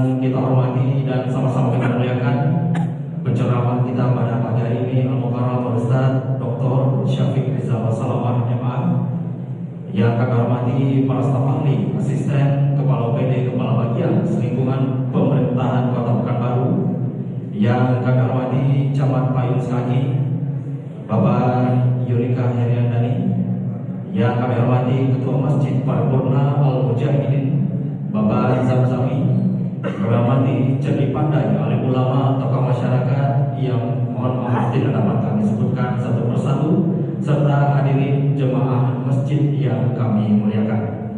yang kita hormati dan sama-sama kita muliakan, penceramah kita pada pagi hari ini Al-Mukarram Ustaz Dr. Syafiq Rizal Salawat MA. Yang kami hormati para staf ahli, asisten, kepala PD, kepala bagian selingkungan pemerintahan Kota Pekanbaru. Yang kami hormati Camat Payung Sekaki, Bapak Yunika Heriandani. Yang kami hormati Ketua Masjid Paripurna Al-Mujahidin, Bapak Zamzami. Kami hormati cerdik pandai alim ulama, tokoh masyarakat yang mohon maaf tidak dapat kami sebutkan satu persatu, serta hadirin jemaah masjid yang kami muliakan.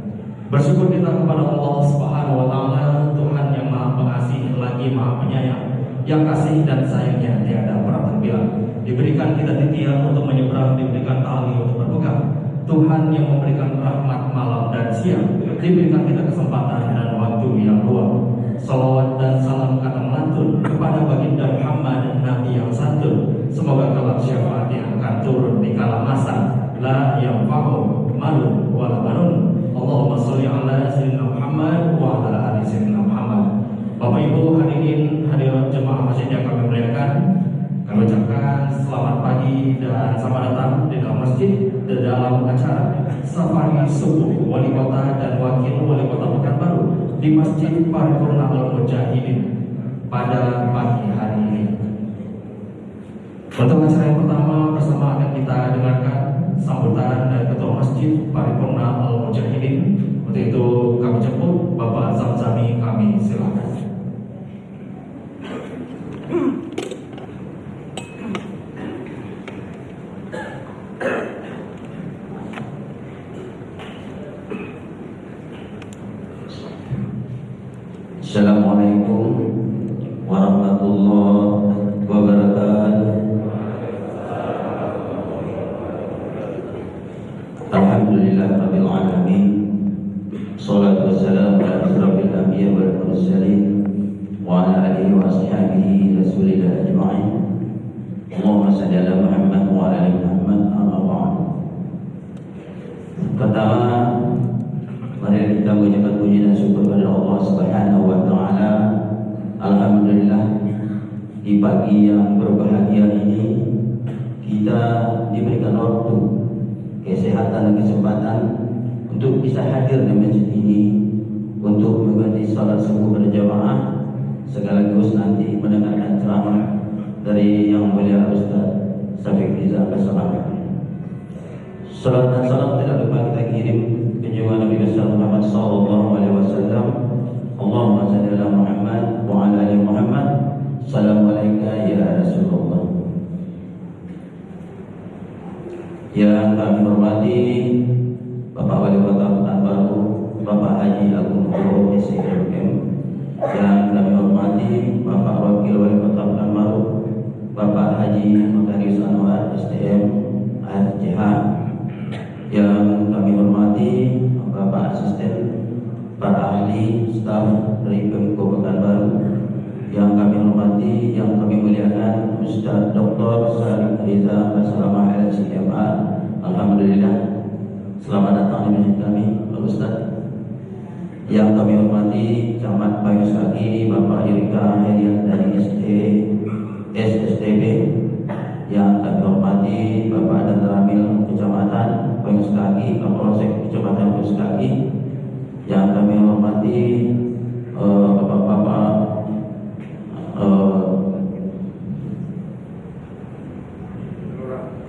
Bersyukur kita kepada Allah Subhanahu wa taala, Tuhan yang Maha Pengasih lagi Maha Penyayang, yang kasih dan sayangnya tiada pernah terbilang. Diberikan kita titian untuk menyeberang, diberikan tali untuk berpegang. Tuhan yang memberikan rahmat malam dan siang, diberikan kita kesempatan dan waktu yang luang. Salawat dan salam kata melantun kepada baginda Muhammad, Nabi yang santun. Semoga kelak syafaat yang akan turun di kala masa, la yanfa'u malun wala banun. Allahumma sholli ala sayyidina Muhammad wa ala ali sayyidina Muhammad. Bapak Ibu hadirin hadirat jemaah masjid yang kami muliakan, kami ucapkan selamat pagi dan selamat datang di dalam masjid, di dalam acara safari subuh wali kota dan wakil wali kota Pekanbaru di Masjid Paripurna Al-Mujahidin pada pagi hari ini. Untuk acara yang pertama bersama akan kita dengarkan sambutan dari Ketua Masjid Paripurna Al-Mujahidin. Untuk itu kami jemput Bapak Zamzami, kami silakan. Assalamualaikum warahmatullahi wabarakatuh. Alhamdulillah rabbil alamin. Shalatu wassalamu ala asyrafil anbiya wal mursalin wa ala alihi wa ashabihi rasulillah ajma'in. Allahumma shalli ala Muhammad wa ala ali Muhammad, amma ba'd. Pertama, mari kita mengucapkan puji dan syukur kepada Allah Subhanahu wa taala. Alhamdulillah, di pagi yang berbahagia ini kita diberikan waktu, kesehatan dan kesempatan untuk bisa hadir di masjid ini untuk mengikuti salat subuh berjamaah sekaligus nanti mendengarkan ceramah dari yang mulia Ustaz Syafiq Rizal Salawat. Salat dan salam tidak lupa kita kirim junjungan Nabi besar Muhammad sallallahu alaihi wasallam. Allahumma shalli ala Muhammad wa ala ali Muhammad. Assalamualaikum ya Rasulullah. Yang kami hormati Bapak Wali Kota Pekanbaru, Bapak Haji Agung Nugroho SIM. Yang kami hormati Bapak Wakil Wali Kota Pekanbaru, Bapak Haji Makarius Anwar STM AFJH. Yang kami hormati Bapak Asisten, para ahli, staf dari Pemko Pekanbaru. Yang kami hormati, yang kami muliakan Ustaz Dr. Syafiq Rizal Salawat LCMA. Alhamdulillah, selamat datang di masjid kami Pak Ustaz. Yang kami hormati Camat Payung Sekaki, Bapak Yunika Herian dari SSTB. Yang kami hormati Bapak dan Ramil Kecamatan Payung Sekaki, Kapolsek Kecamatan Payung Sekaki. Yang kami hormati Bapak-bapak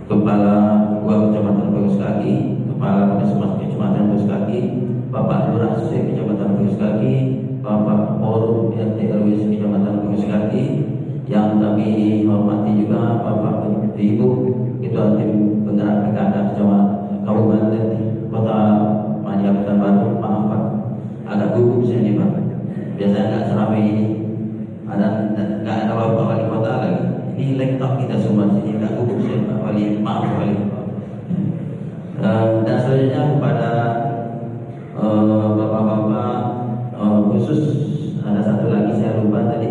Kepala Kecamatan Payung Sekaki, Kepala Puskesmas Kecamatan Payung Sekaki, Bapak Lurah Kecamatan Payung Sekaki, Bapak Forum RT RW Kecamatan Payung Sekaki. Yang kami hormati juga Bapak Ibu Ketua Tim Penggerak Pilkada Kecamatan Kabupaten Kota Madiun Pekanbaru. Maaf Pak, agak gugup saya ini Pak. Biasanya nggak seramai ini. Nggak ada Bapak Wali Kota lagi. Ini laptop kita semua sini, nggak gugup saya Pak Wali. Maaf Wali. Dan selanjutnya kepada bapak-bapak, khusus ada satu lagi saya lupa tadi,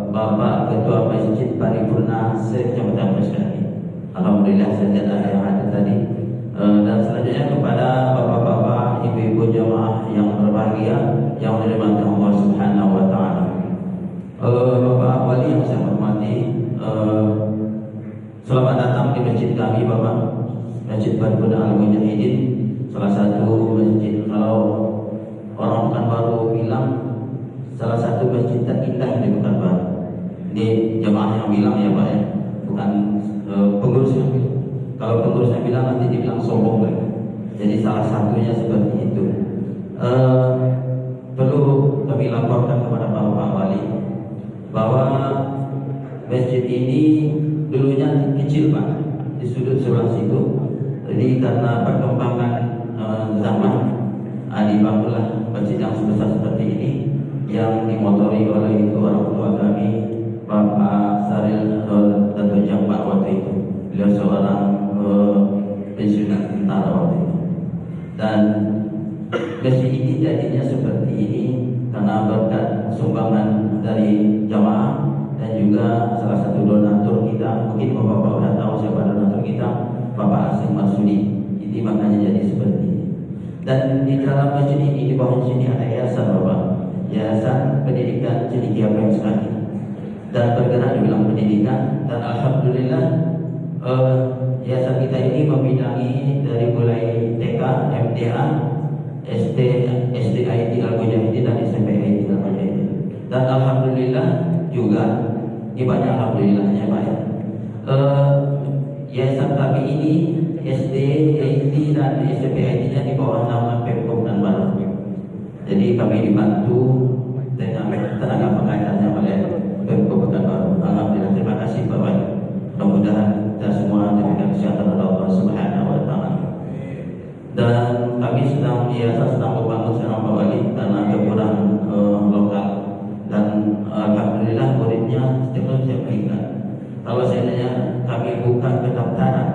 Bapak Ketua Masjid Paripurna Kecamatan Payung Sekaki. Alhamdulillah saya tidak ada yang hadir tadi. Dan selanjutnya kepada bapak-bapak, ibu-ibu jemaah yang berbahagia yang dirahmati Allah Subhanahu salah satunya seperti itu. Perlu kami laporkan kepada Bapak Wali bahwa masjid ini dulunya kecil Pak, di sudut sebelah situ. Jadi karena perkembangan zaman dibangunlah masjid yang sebesar seperti ini yang dimotori oleh orang tua kami, Bapak Saril Dato' Jambak waktu itu. Beliau seorang pensiunan tentara waktu itu. Dan masjid ini jadinya seperti ini karena berkat sumbangan dari jamaah dan juga salah satu donatur kita. Mungkin Bapak sudah tahu siapa donatur kita, Bapak Asim Marsudi. Ini makanya jadi seperti ini. Dan di dalam masjid ini, di bawah sini ada yayasan Bapak, Yayasan Pendidikan Cendekia Prince Kaki, dan bergerak di bidang pendidikan. Dan alhamdulillah yayasan kita ini membidangi dari mulai TK, MTA, SDIT Al-Mujahidin dan SMP IT Al-Mujahidin. Dan alhamdulillah juga, ini banyak alhamdulillahnya Pak ya. Yayasan kami ini SD, IT dan SMP IT-nya di bawah nama Pemkop dan Baru. Jadi kami dibantu dengan tenaga pengajarnya oleh Pemkop dan Baru. Alhamdulillah, terima kasih Pak Wali. Mudah-mudahan kita semua diberikan kesehatan oleh Allah Subhanahu wa taala. Dan kami sedang membangun sekarang Pak Wali karena kekurangan lokal. Dan alhamdulillah muridnya setiap meningkat. Kalau seandainya kami buka pendaftaran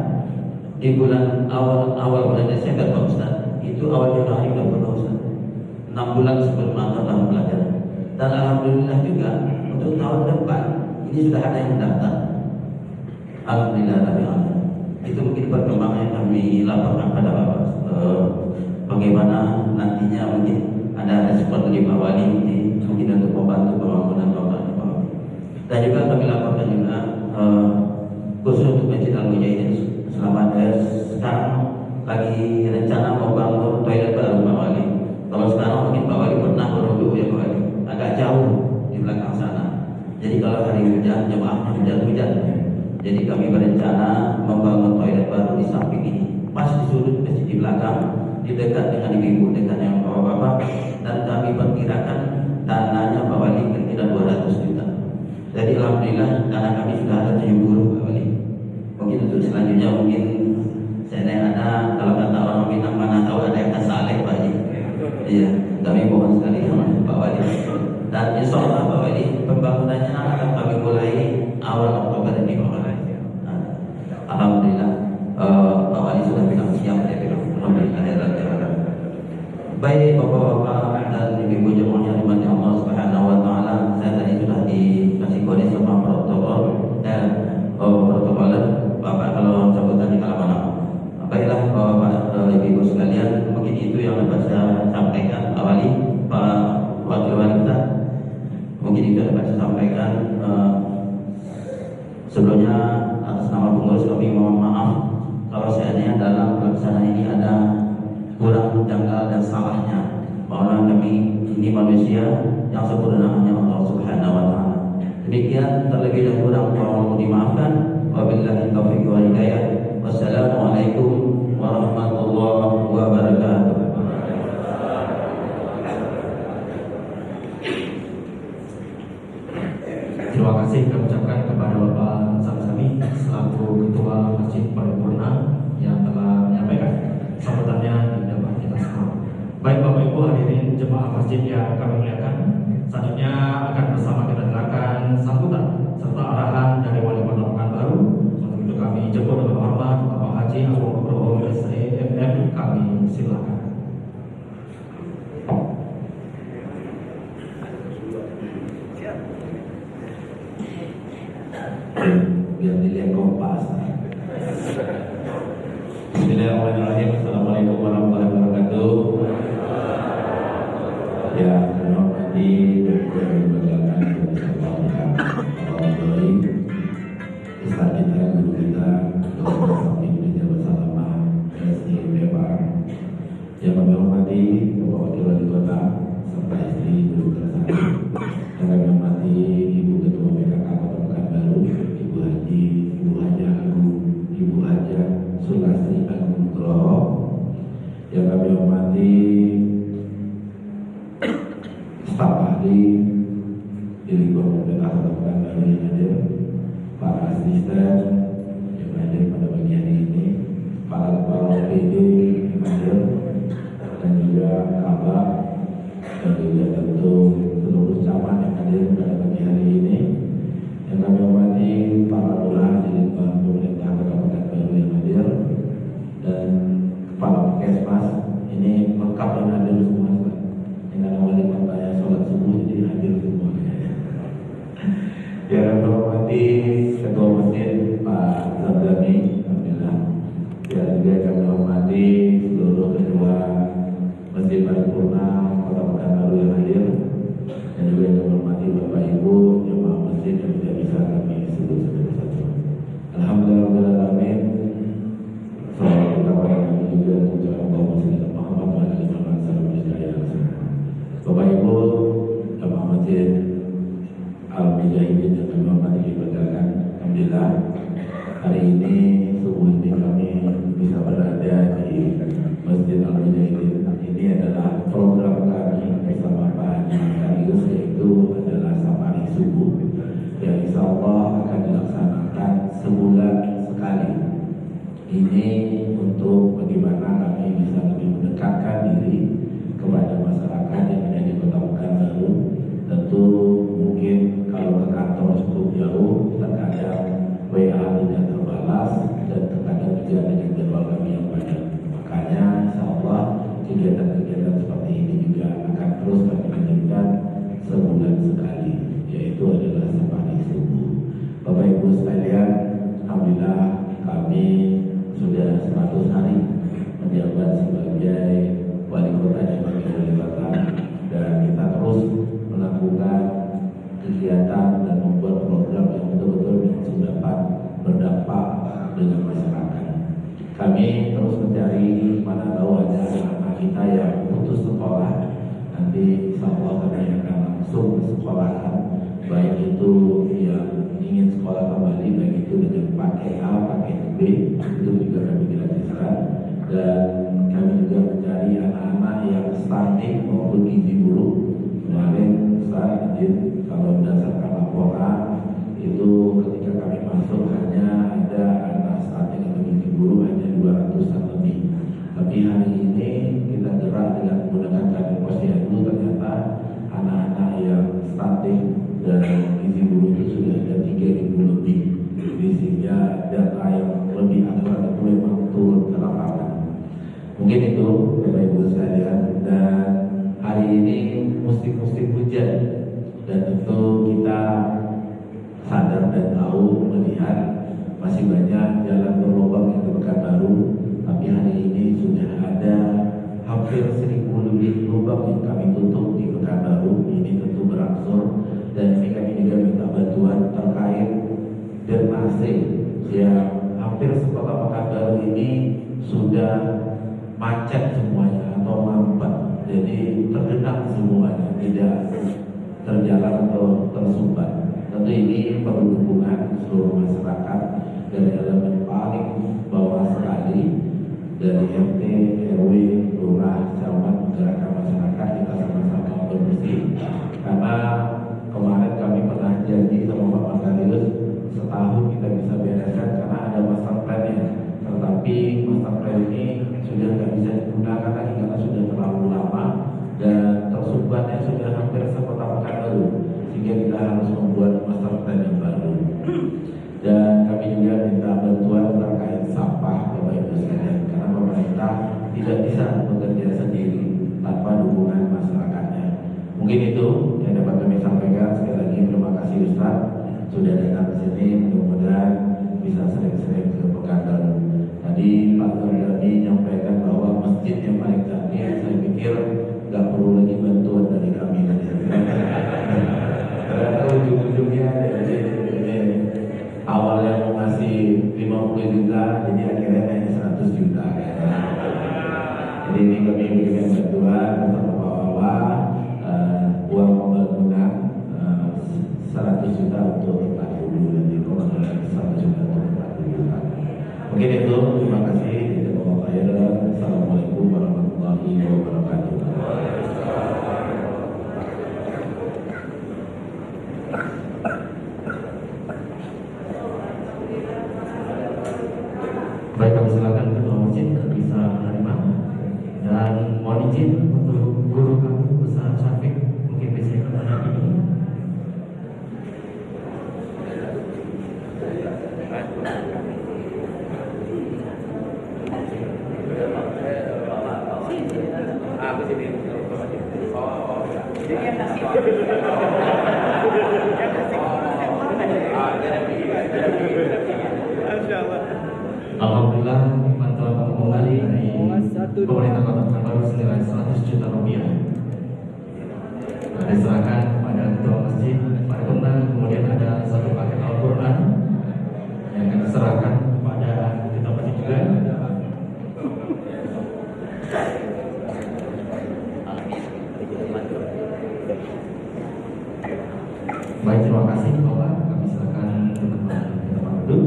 di bulan awal bulan Desember Pak Ustaz, itu awal Januari sudah penuh Ustaz. 6 bulan sebelum tahun pelajaran. Dan alhamdulillah juga untuk tahun depan ini sudah ada yang mendaftar. Alhamdulillah. Itu mungkin perkembangan yang kami laporkan pada Bapak. Bagaimana nantinya mungkin ada respon dari Pak Wali mungkin untuk membantu pembangunan Bapak. Dan juga kami laporkan juga khusus untuk Masjid Al-Mujahidin selama sekarang lagi rencana membangun toilet baru Pak Wali. Kalau sekarang mungkin Pak Wali pernah berwudu ya Pak Wali, agak jauh di belakang sana. Jadi kalau hari hujan jemaahnya hujan-hujan. Jadi kami berencana membangun toilet baru di samping ini, pas di sudut masjid di belakang, di dekat dengan ibu, dekat yang bapak-bapak. Dan kami perkirakan dananya Pak Wali kira-kira 200 juta. Jadi alhamdulillah dana kami sudah ada 70 Pak Wali. Mungkin untuk selanjutnya mungkin saya ada, kalau kata orang Minang mana tahu ada yang saleh Pak Wali. Iya, kami mohon sekali sama Pak Wali. Dan insya Allah Pak Wali pembangunannya akan kami mulai awal Oktober ini Pak Wali. Alhamdulillah Pak Wali sudah bilang siap ya. Alhamdulillah. Baik Bapak-bapak dan Ibu jemaah yang dimani Allah Subhanahu wa taala, saya tadi sudah dikasih kode sama protokoler Bapak kalau sebutan di kalangan. Baiklah Bapak Ibu sekalian, mungkin itu yang dapat saya sampaikan. Awali Pak Wakil Wali kita, mungkin itu dapat saya sampaikan. Sebelumnya atas nama pengurus kami mohon maaf kalau seandainya dalam pelaksanaan ini ada kurang janggal dan salahnya. Bahwa kami ini manusia yang sempurna hanya Allah Subhanahu wa taala. Demikian terlebih dahulu mohon dimaafkan. Wabillahi taufiq wal hidayah. Wassalamualaikum warahmatullahi wabarakatuh. Terima kasih kami ucapkan kepada Bapak Samsami selaku Ketua Masjid Paripurna yang telah menyampaikan sambutannya di depan kita semua. Baik Bapak Ibu hadirin jemaah masjid yang kami muliakan, selanjutnya akan bersama kita dengarkan sambutan serta arahan dari Wali Kota Pekanbaru. Untuk itu kami jemput dengan hormat Bapak Haji Agung Nugroho SEMM, kami silakan. Biar dilihat kompas. Bismillahirrahmanirrahim. Assalamualaikum warahmatullahi wabarakatuh. Ya, hormati dan berbahagia Ustaz kita, guru kita, Dr. Sami Rizal Wasalama, SIPM, yang kami hormati Bapak Wakil Wali Kota serta istri guru Sami, yang kami hormati Ibu Ketua PKK Kota Pekanbaru, Ibu Haji, Ibu Haja Agung, Ibu Haja Sulastri Agung Nugroho, Yang kami hormati staf ahli di lingkungan pemerintah Kota Pekanbaru yang hadir, para asisten yang hadir pada pagi hari ini, para kepala OPD yang hadir, dan juga kabak, dan juga tentu seluruh camat yang hadir pada pagi hari ini. Yang kami hormati para lurah di lingkungan pemerintah Kota Pekanbaru yang hadir, dan kepala Puskesmas. Ini lengkap dan hadir semua. Dengan wali kota yang sholat subuh jadi hadir semua. Yang kami hormati Ketua Masjid Pak Zamzami, alhamdulillah. Dan juga kami hormati seluruh ketua Masjid Paripurna Kota Pekanbaru yang hadir, dan juga kami hormati Bapak Ibu jemaah masjid yang tidak bisa kami sebut satu-satu. Alhamdulillahirobbilalamin. Salawat kita pada Nabi juga ucap Allahumma shalli ala Muhammad wa ala ali Muhammad sallallahu alaihi wasallam. Bapak Ibu jemaah masjid Al-Mujahidin yang kami hormati diberkakan, alhamdulillah hari ini subuh ini kami bisa berada di Masjid Al-Mujahidin. Ini adalah program kami bersama Pak Haji Karius, yaitu adalah safari subuh yang insya Allah akan dilaksanakan sebulan sekali. Ini untuk bagaimana kami bisa lebih mendekatkan diri kepada masyarakat yang ada di Kota Pekanbaru. Tentu mungkin kalau ke kantor cukup jauh, terkadang WA tidak terbalas, dan terkadang juga dengan jadwal kami yang padat. Makanya insya Allah kegiatan-kegiatan seperti ini juga akan terus kami lanjutkan sebulan sekali, yaitu adalah safari subuh. Bapak Ibu sekalian, alhamdulillah kami sudah 100 hari menjabat sebagai wali kota Jawa Barat, dan kita terus melakukan kegiatan dan membuat program yang betul-betul dapat berdampak dengan masyarakat. Kami terus mencari, mana tahu ada anak kita yang putus sekolah, nanti insya Allah kami akan langsung ke sekolahan, baik itu yang ingin sekolah kembali, baik itu dengan pakai A, pakai B, itu juga kami gratiskan. Dan kami juga mencari anak-anak yang stunting maupun gizi buruk. Kemarin Ustaz izin, kalau berdasarkan laporan itu ketika kami masuk hanya ada anak stunting atau gizi buruk hanya 200-an lebih. Tapi hari ini kita gerak dengan menggunakan kami posyandu, ternyata anak-anak yang stunting dan gizi buruk itu sudah ada 3.000 lebih. Jadi sehingga data yang lebih akurat itu memang turun ke lapangan. Mungkin itu Bapak Ibu sekalian. Dan hari ini musim hujan, dan tentu kita sadar dan tahu melihat masih banyak jalan berlubang yang di Pekanbaru. Tapi hari ini sudah ada hampir 1.000 lebih lubang yang kami tutup di Pekanbaru. Ini tentu berangsur, dan ini kami juga minta bantuan terkait drainase yang hampir sekota Pekanbaru ini sudah macet semuanya atau mampet, jadi tergenang semuanya, tidak terjalan atau tersumbat. Tentu ini perlu dukungan seluruh masyarakat dari elemen paling bawah sekali, dari RT, RW, lurah, camat, menggerakkan masyarakat, kita sama-sama bersih. Karena kemarin kami pernah janji sama Pak Makarius, setahun kita bisa bereskan karena ada master plan-nya. Tetapi master plan ini sudah tidak bisa digunakan lagi karena sudah terlalu lama dan tersumbatnya sudah hampir sekota Pekanbaru, sehingga kita harus membuat master plan yang baru. Dan kami juga minta bantuan terkait sampah Bapak Ibu sekalian, karena pemerintah tidak bisa bekerja sendiri tanpa dukungan masyarakatnya. Mungkin itu yang dapat kami sampaikan. Sekali lagi terima kasih Ustaz sudah datang ke sini, mudah-mudahan bisa sering-sering ke Pekanbaru. Tadi Pak Zamzami menyampaikan bahwa masjid yang paling cantik, saya pikir nggak perlu lagi bantuan dari kami. Ternyata ujung-ujungnya jadi awalnya mau ngasih 50 juta, jadi akhirnya hanya 100 juta. Jadi ini kami berikan bantuan bersama Pak Wawa, uang pembangunan 100 juta untuk tempat dulu, nanti pembangunan 100 juta untuk tempat dulu. Mungkin itu, terima kasih. Assalamualaikum warahmatullahi wabarakatuh. warahmatullahi wabarakatuh. Baik, kami silakan ketua masjid bisa menerima, dan mohon izin untuk guru kami Ustaz Syafiq mungkin bisa ikut mendampingi. Alhamdulillah, bantuan kembali dari pemerintah Kota Pekanbaru senilai 100 juta rupiah diserahkan kepada ketua masjid Paripurna. Kemudian ada satu paket Al-Quran yang akan diserahkan kepada ketua masjid juga. Baik, terima kasih Bapak. Kami silakan ke tempat duduk.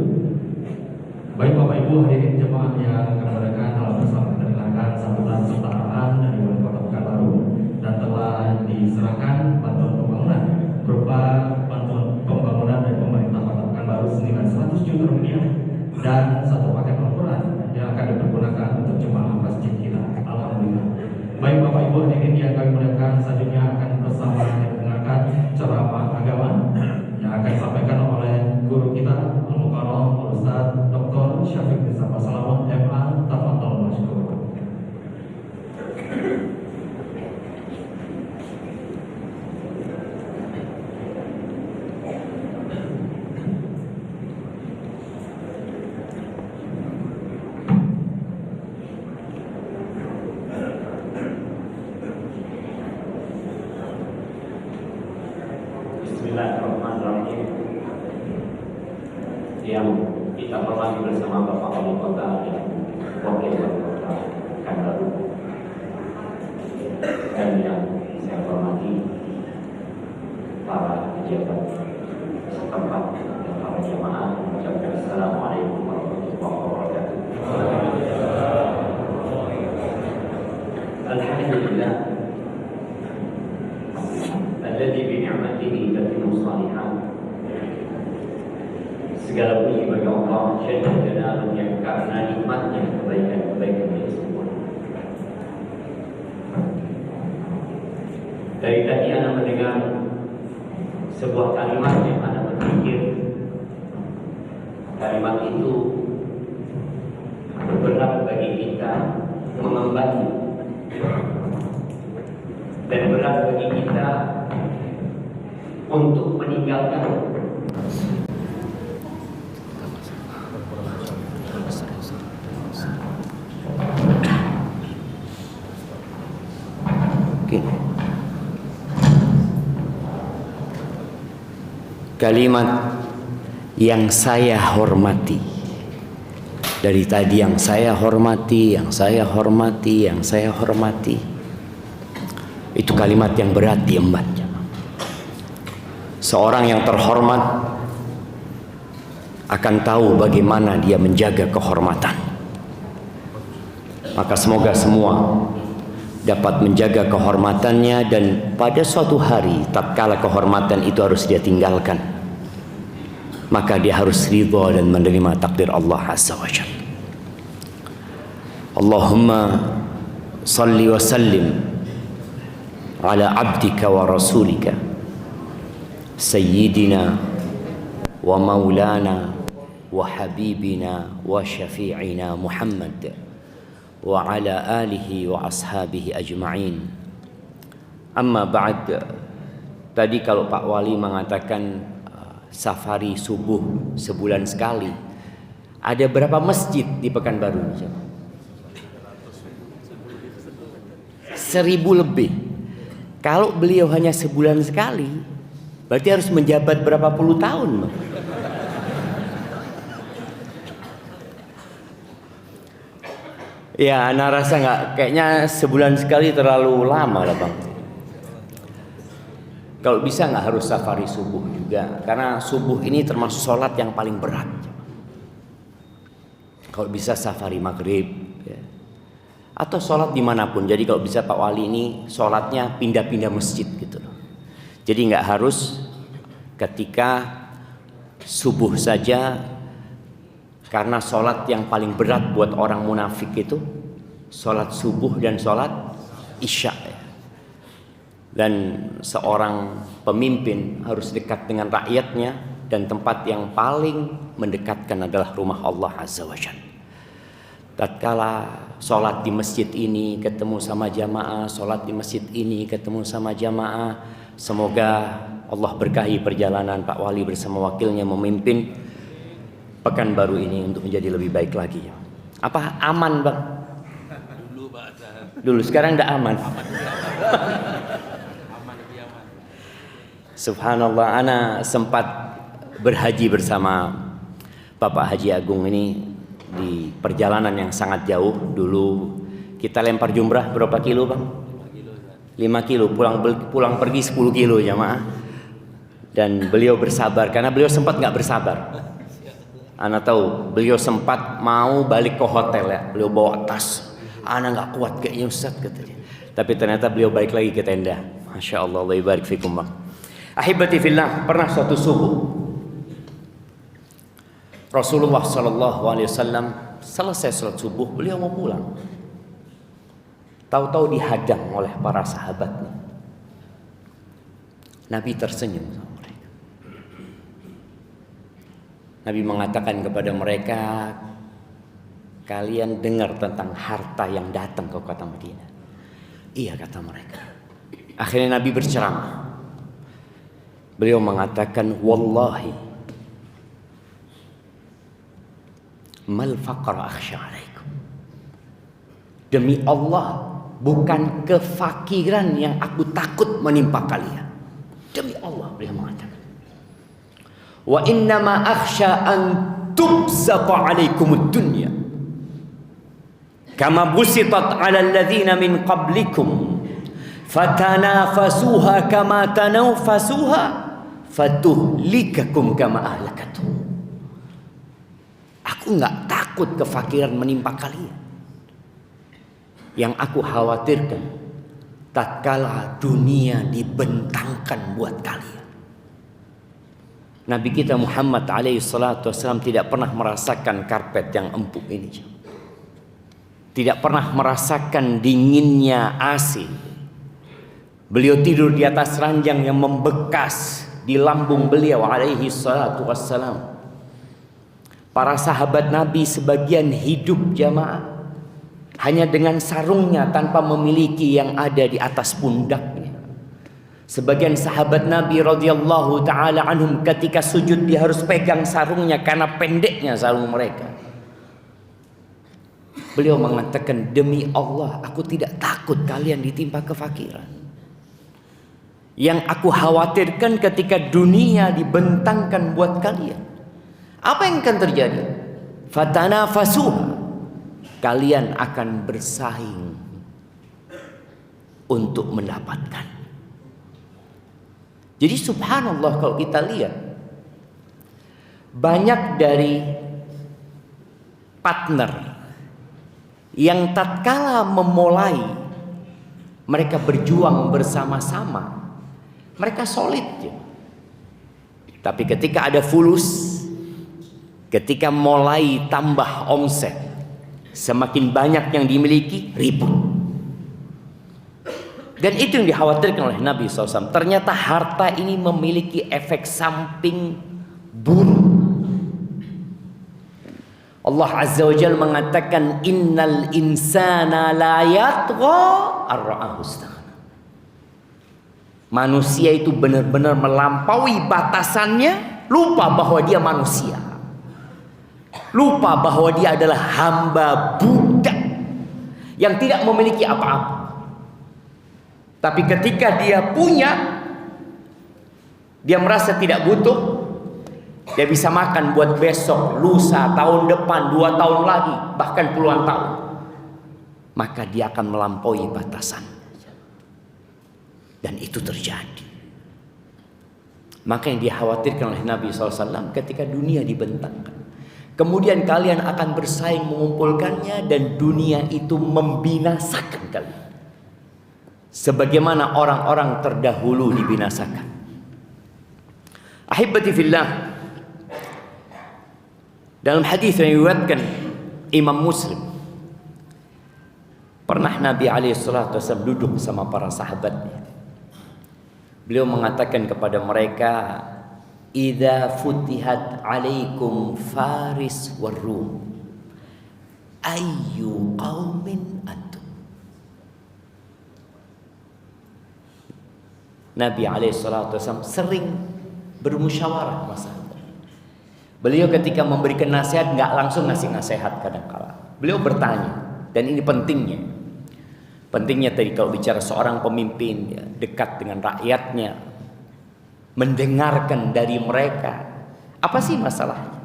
Baik Bapak Ibu hadirin jemaah yang kami muliakan, telah bersama mendengarkan sambutan serta arahan dari Wali Kota Pekanbaru dan telah diserahkan bantuan pembangunan berupa bantuan pembangunan dari pemerintah Kota Pekanbaru senilai 100 juta rupiah dan satu paket Al-Quran yang akan dipergunakan untuk jemaah masjid kita. Alhamdulillah. Baik Bapak Ibu hadirin yang kami muliakan, selanjutnya akan bersama mendengarkan ceramah agama yang akan disampaikan oleh guru kita Al-Mukarram Ustaz Dr. Syafiq Rizal Salamun MA. Tafadhol masykur. Bismillahirrahmanirrahim. Yang kita hormati bersama Bapak Wali Kota dan Wakil Wali Kota Pekanbaru, dan yang saya hormati para pejabat setempat dan para jemaah, mengucapkan Assalamualaikum warahmatullahi wabarakatuh. Alhamdulillah alladzi bi ni'matihi tatimmu shalihat. Segala puji bagi Allah Jalla Jalaluhu yang karena nikmatnya kebaikan-kebaikan yang sempurna. Dari tadi anak mendengar sebuah kalimat yang anak berpikir, kalimat itu berat bagi kita mengembali dan berat bagi kita untuk meninggalkan. Kalimat yang saya hormati. Dari tadi yang saya hormati, yang saya hormati, yang saya hormati. Itu kalimat yang berat diemban. Seorang yang terhormat akan tahu bagaimana dia menjaga kehormatan. Maka semoga semua dapat menjaga kehormatannya, dan pada suatu hari tatkala kehormatan itu harus dia tinggalkan, maka dia harus ridha dan menerima takdir Allah Azza wa Jalla. Allahumma salli wa sallim ala abdika wa rasulika sayyidina wa maulana wa habibina wa syafi'ina Muhammad wa ala alihi wa ashabihi ajma'in. Amma ba'd. Tadi kalau Pak Wali mengatakan safari subuh sebulan sekali, ada berapa masjid di Pekanbaru? 1000 lebih. Kalau beliau hanya sebulan sekali, berarti harus menjabat berapa puluh tahun? Ya, anak rasa nggak, kayaknya sebulan sekali terlalu lama lah Bang. Kalau bisa nggak harus safari subuh juga, karena subuh ini termasuk sholat yang paling berat. Kalau bisa safari maghrib, ya. atau sholat dimanapun. Jadi kalau bisa Pak Wali ini sholatnya pindah-pindah masjid gitu loh. Jadi nggak harus ketika subuh saja, karena sholat yang paling berat buat orang munafik itu sholat subuh dan sholat isya. Dan seorang pemimpin harus dekat dengan rakyatnya, dan tempat yang paling mendekatkan adalah rumah Allah Azza wa Jalla. Tatkala sholat di masjid ini ketemu sama jamaah, sholat di masjid ini ketemu sama jamaah, semoga Allah berkahi perjalanan Pak Wali bersama wakilnya memimpin Pekanbaru ini untuk menjadi lebih baik lagi. Apa aman Bang? Dulu, sekarang tidak aman. Subhanallah, ana sempat berhaji bersama Bapak Haji Agung ini di perjalanan yang sangat jauh. Dulu kita lempar jumrah berapa kilo Bang? 5 kilo, pulang pergi 10 kilo jamaah. Dan beliau bersabar karena beliau sempat nggak bersabar. Ana tahu beliau sempat mau balik ke hotel ya, beliau bawa tas. Ana nggak kuat kayaknya Ustaz katanya. Tapi ternyata beliau balik lagi ke tenda. Masya Allah, Allah barik fikum Bang. Ahibati fillah, pernah suatu subuh Rasulullah SAW selesai sholat subuh, beliau mau pulang. Tahu-tahu dihadang oleh para sahabatnya. Nabi tersenyum sama mereka. Nabi mengatakan kepada mereka, kalian dengar tentang harta yang datang ke kota Madinah? Iya, kata mereka. Akhirnya Nabi berceramah. Beliau mengatakan, wallahi mal faqra akhsha alaikum. Demi Allah, bukan kefakiran yang aku takut menimpa kalian. Demi Allah, beliau mengatakan. Wa innama akhsha an tubsata alaikumud dunya kama busitat ala alladhina min qablikum fatanafasuha kama tanafasuha fatuhlikakum kama ahlakatuh. Aku nggak takut kefakiran menimpa kalian. Yang aku khawatirkan tatkala dunia dibentangkan buat kalian. Nabi kita Muhammad alaihi salatu wasallam tidak pernah merasakan karpet yang empuk ini. Tidak pernah merasakan dinginnya AC. Beliau tidur di atas ranjang yang membekas di lambung beliau alaihi salatu wassalam. Para sahabat Nabi sebagian hidup jamaah hanya dengan sarungnya tanpa memiliki yang ada di atas pundaknya. Sebagian sahabat Nabi radhiyallahu taala anhum ketika sujud dia harus pegang sarungnya karena pendeknya sarung mereka. Beliau mengatakan, demi Allah aku tidak takut kalian ditimpa kefakiran. Yang aku khawatirkan ketika dunia dibentangkan buat kalian, apa yang akan terjadi? Fatanafasuha, kalian akan bersaing untuk mendapatkan. Jadi subhanallah, kalau kita lihat banyak dari partner yang tatkala memulai mereka berjuang bersama-sama, mereka solid ya. Tapi ketika ada fulus, ketika mulai tambah omset, semakin banyak yang dimiliki, ribut. Dan itu yang dikhawatirkan oleh Nabi SAW. Ternyata harta ini memiliki efek samping buruk. Allah Azza wa Jalla mengatakan, innal insana la yatgha ar-ra'ahu istaghna. Manusia itu benar-benar melampaui batasannya, lupa bahwa dia manusia. Lupa bahwa dia adalah hamba budak yang tidak memiliki apa-apa. Tapi ketika dia punya, dia merasa tidak butuh. Dia bisa makan buat besok, lusa, tahun depan, 2 tahun lagi, bahkan puluhan tahun. Maka dia akan melampaui batasan. Dan itu terjadi. Maka yang dikhawatirkan oleh Nabi SAW ketika dunia dibentangkan. Kemudian kalian akan bersaing mengumpulkannya dan dunia itu membinasakan kalian. Sebagaimana orang-orang terdahulu dibinasakan. Ahibbati fillah. Dalam hadis yang diriwayatkan Imam Muslim, pernah Nabi SAW duduk sama para sahabatnya. Beliau mengatakan kepada mereka, "Idza futihat alaikum Faris war Rum, ayyu qaumin antum?" Nabi SAW sering bermusyawarah masalah. Beliau ketika memberikan nasihat nggak langsung ngasih nasihat kadang-kala. Beliau bertanya, dan ini pentingnya. Pentingnya tadi kalau bicara seorang pemimpin ya, dekat dengan rakyatnya, mendengarkan dari mereka apa sih masalahnya,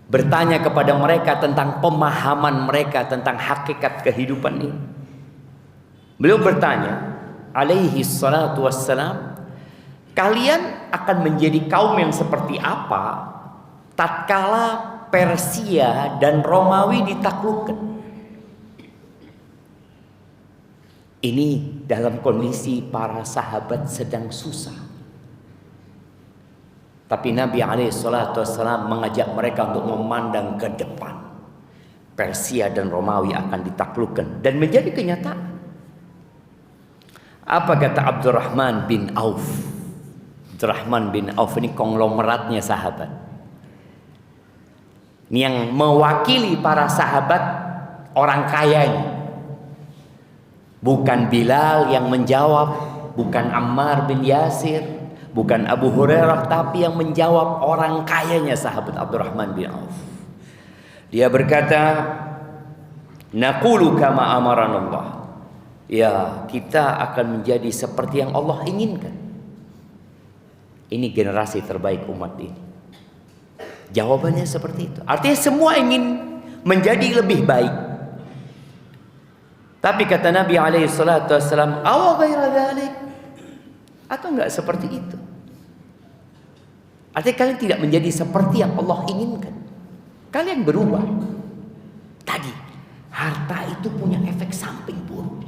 bertanya kepada mereka tentang pemahaman mereka tentang hakikat kehidupan ini. Beliau bertanya, alaihi salatu wassalam, kalian akan menjadi kaum yang seperti apa tatkala Persia dan Romawi ditaklukkan? Ini dalam kondisi para sahabat sedang susah. Tapi Nabi SAW mengajak mereka untuk memandang ke depan. Persia dan Romawi akan ditaklukkan dan menjadi kenyataan. Apa kata Abdurrahman bin Auf? Abdurrahman bin Auf ini konglomeratnya sahabat. Ini yang mewakili para sahabat, orang kayanya. Bukan Bilal yang menjawab, bukan Ammar bin Yasir, bukan Abu Hurairah, tapi yang menjawab orang kayanya sahabat Abdurrahman bin Auf. Dia berkata, naqulu kama amaranallah. Ya, kita akan menjadi seperti yang Allah inginkan. Ini generasi terbaik umat ini. Jawabannya seperti itu. Artinya semua ingin menjadi lebih baik. Tapi kata Nabi SAW, awa ghaira dzalik, atau enggak seperti itu? Artinya kalian tidak menjadi seperti yang Allah inginkan. Kalian berubah. Tadi, harta itu punya efek samping buruk.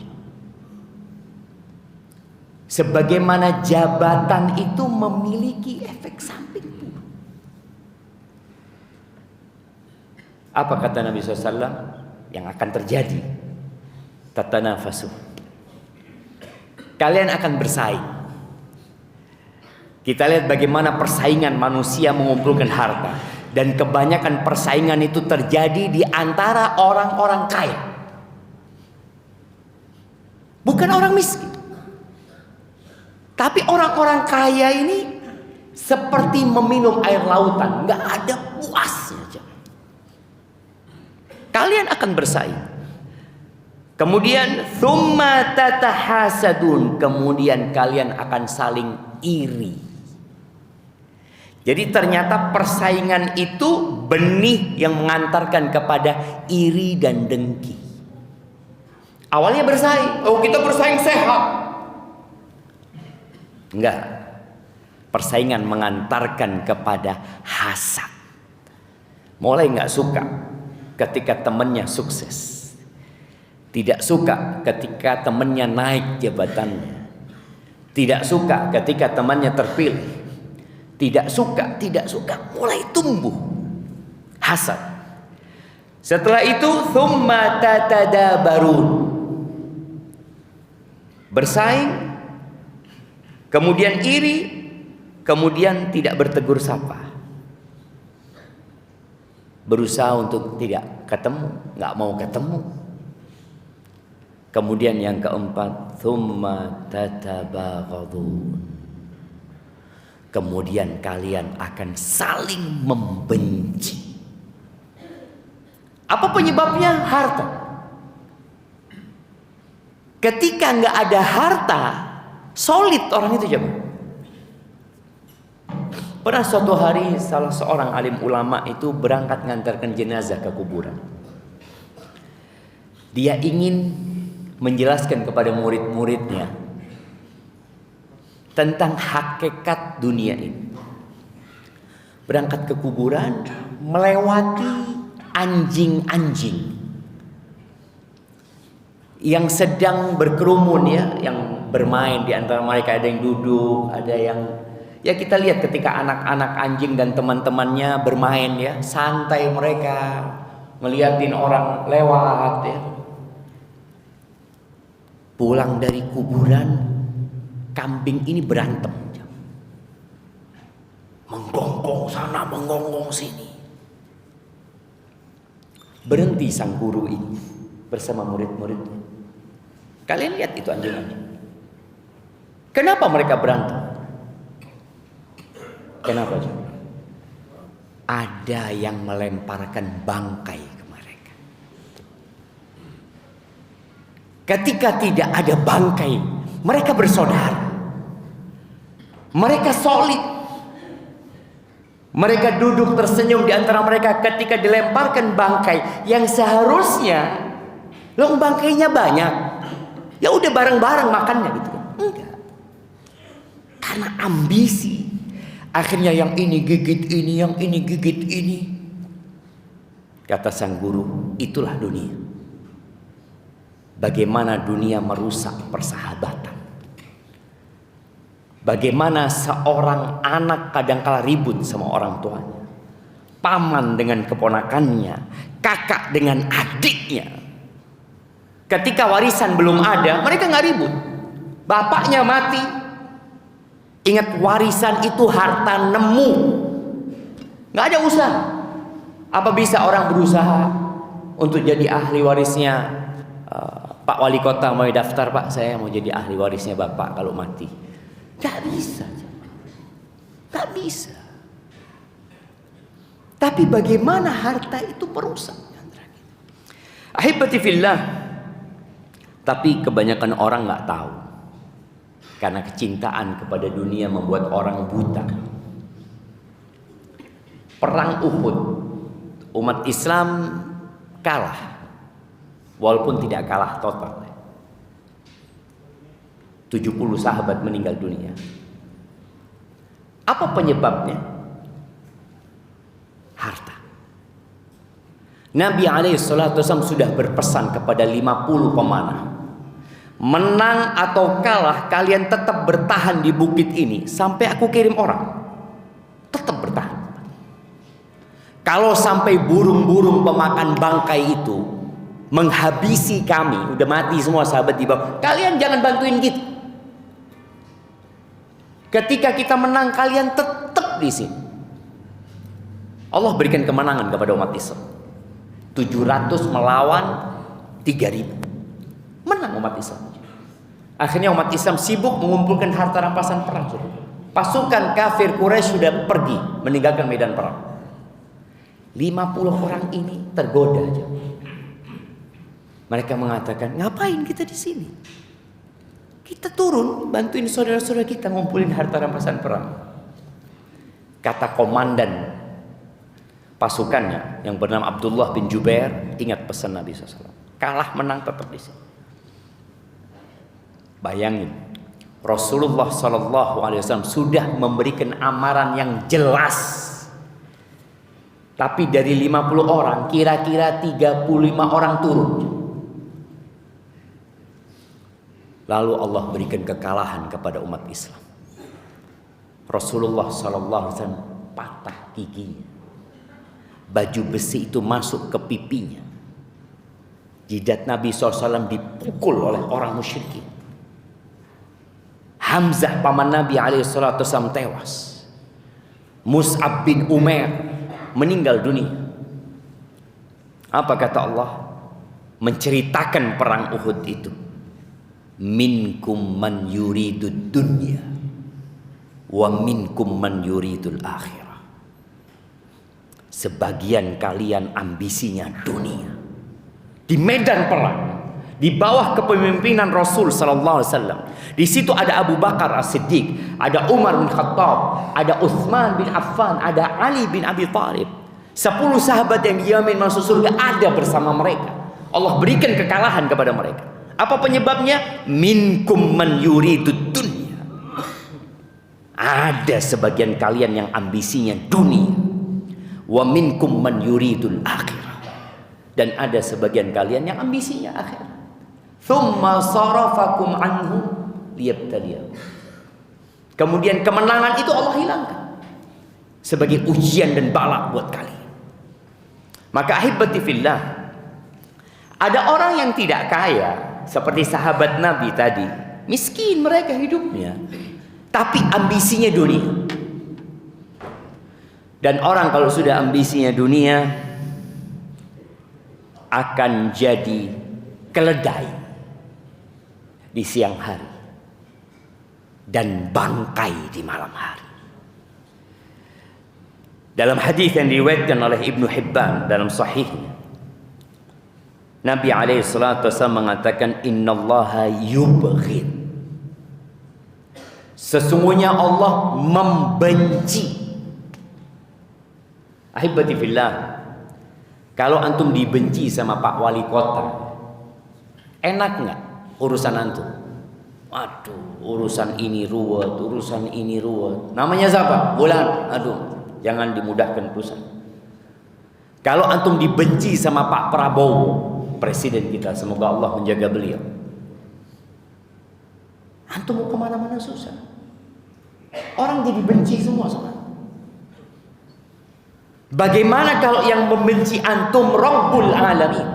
Sebagaimana jabatan itu memiliki efek samping buruk. Apa kata Nabi SAW yang akan terjadi? Tatanafasu. Kalian akan bersaing. Kita lihat bagaimana persaingan manusia mengumpulkan harta. Dan kebanyakan persaingan itu terjadi di antara orang-orang kaya. Bukan orang miskin. Tapi orang-orang kaya ini seperti meminum air lautan. Gak ada puasnya. Kalian akan bersaing. Kemudian thumma tatahasadun, kemudian kalian akan saling iri. Jadi ternyata persaingan itu benih yang mengantarkan kepada iri dan dengki. Awalnya bersaing, oh kita bersaing sehat. Enggak. Persaingan mengantarkan kepada hasad. Mulai enggak suka ketika temannya sukses. Tidak suka ketika temannya naik jabatannya. Tidak suka ketika temannya terpilih. Tidak suka. Mulai tumbuh hasad. Setelah itu thumma tatadabarun. Bersaing, kemudian iri, kemudian tidak bertegur sapa. Berusaha untuk tidak ketemu, nggak mau ketemu. Kemudian yang keempat, thumma tatabaghadun. Kemudian kalian akan saling membenci. Apa penyebabnya? Harta. Ketika nggak ada harta, solid orang itu coba. Pernah suatu hari salah seorang alim ulama itu berangkat ngantarkan jenazah ke kuburan. Dia ingin menjelaskan kepada murid-muridnya tentang hakikat dunia ini. Berangkat ke kuburan, melewati anjing-anjing yang sedang berkerumun ya, yang bermain di antara mereka, ada yang duduk, ada yang ya kita lihat ketika anak-anak anjing dan teman-temannya bermain ya, santai mereka ngeliatin orang lewat ya. Pulang dari kuburan, kambing ini berantem, menggonggong sana, menggonggong sini. Berhenti sang guru ini bersama murid-muridnya. Kalian lihat itu anjing-anjing. Kenapa mereka berantem? Kenapa? Ada yang melemparkan bangkai ke mereka. Ketika tidak ada bangkai, mereka bersaudara. Mereka solid. Mereka duduk tersenyum di antara mereka ketika dilemparkan bangkai yang seharusnya bangkainya banyak. Ya udah bareng-bareng makannya gitu kan. Enggak. Karena ambisi. Akhirnya yang ini gigit ini, yang ini gigit ini. Kata sang guru, itulah dunia. Bagaimana dunia merusak persahabatan. Bagaimana seorang anak kadangkala ribut sama orang tuanya. Paman dengan keponakannya, kakak dengan adiknya. Ketika warisan belum ada, mereka nggak ribut. Bapaknya mati. Ingat, warisan itu harta nemu. Nggak ada usaha. Apa bisa orang berusaha untuk jadi ahli warisnya Pak Wali Kota, mau daftar Pak, saya mau jadi ahli warisnya Bapak kalau mati. Nggak bisa. Nggak bisa. Tapi bagaimana harta itu merusak? Ahibati fillah. Tapi kebanyakan orang nggak tahu. Karena kecintaan kepada dunia membuat orang buta. Perang Uhud, umat Islam kalah. Walaupun tidak kalah total. 70 sahabat meninggal dunia. Apa penyebabnya? Harta. Nabi SAW sudah berpesan kepada 50 pemanah. Menang atau kalah, kalian tetap bertahan di bukit ini sampai aku kirim orang. Tetap bertahan. Kalau sampai burung-burung pemakan bangkai itu menghabisi kami, udah mati semua sahabat di bawah, kalian jangan bantuin kita. Ketika kita menang, kalian tetap di sini. Allah berikan kemenangan kepada umat Islam. 700 melawan 3000. Menang umat Islam. Akhirnya umat Islam sibuk mengumpulkan harta rampasan perang. Pasukan kafir Quraisy sudah pergi meninggalkan medan perang. 50 orang ini tergoda aja. Mereka mengatakan, ngapain kita di sini? Kita turun bantuin saudara-saudara kita ngumpulin harta rampasan perang. Kata komandan pasukannya yang bernama Abdullah bin Jubair, ingat pesan Nabi SAW. Kalah menang tetap di sini. Bayangin, Rasulullah SAW sudah memberikan amaran yang jelas. Tapi dari 50 orang, kira-kira 35 orang turun. Lalu Allah berikan kekalahan kepada umat Islam. Rasulullah SAW patah giginya. Baju besi itu masuk ke pipinya. Jidat Nabi SAW dipukul oleh orang musyrikin. Hamzah paman Nabi SAW tewas. Mus'ab bin Umair meninggal dunia. Apa kata Allah? Menceritakan perang Uhud itu. Minkum man yuridud dunya wa minkum man yuridul akhirah. Sebagian kalian ambisinya dunia. Di medan perang, di bawah kepemimpinan Rasul sallallahu alaihi wasallam. Di situ ada Abu Bakar As-Siddiq, ada Umar bin Khattab, ada Utsman bin Affan, ada Ali bin Abi Thalib. 10 sahabat yang dijamin masuk surga ada bersama mereka. Allah berikan kekalahan kepada mereka. Apa penyebabnya? Minkum man yuridud dunya. Ada sebagian kalian yang ambisinya dunia. Wa minkum man yuridul akhirah. Dan ada sebagian kalian yang ambisinya akhirat. Tsumma sarafakum anhu liyabtaliyakum. Kemudian kemenangan itu Allah hilangkan sebagai ujian dan bala buat kalian. Maka ahibati fillah, ada orang yang tidak kaya seperti sahabat Nabi tadi, miskin mereka hidupnya, tapi ambisinya dunia. Dan orang kalau sudah ambisinya dunia akan jadi keledai di siang hari dan bangkai di malam hari. Dalam hadis yang diriwayatkan oleh Ibnu Hibban dalam sahihnya, Nabi SAW mengatakan, innallaha yubghid, sesungguhnya Allah membenci. Ahibati fillah, kalau antum dibenci sama Pak Wali Kota, enak nggak urusan antum? Waduh, urusan ini ruwet, urusan ini ruwet. Namanya siapa? Bulan. Aduh, jangan dimudahkan urusan. Kalau antum dibenci sama Pak Prabowo, presiden kita, semoga Allah menjaga beliau, antum mau kemana-mana susah. Orang jadi benci semua sama antum. Bagaimana kalau yang membenci antum Rabbul Alamin?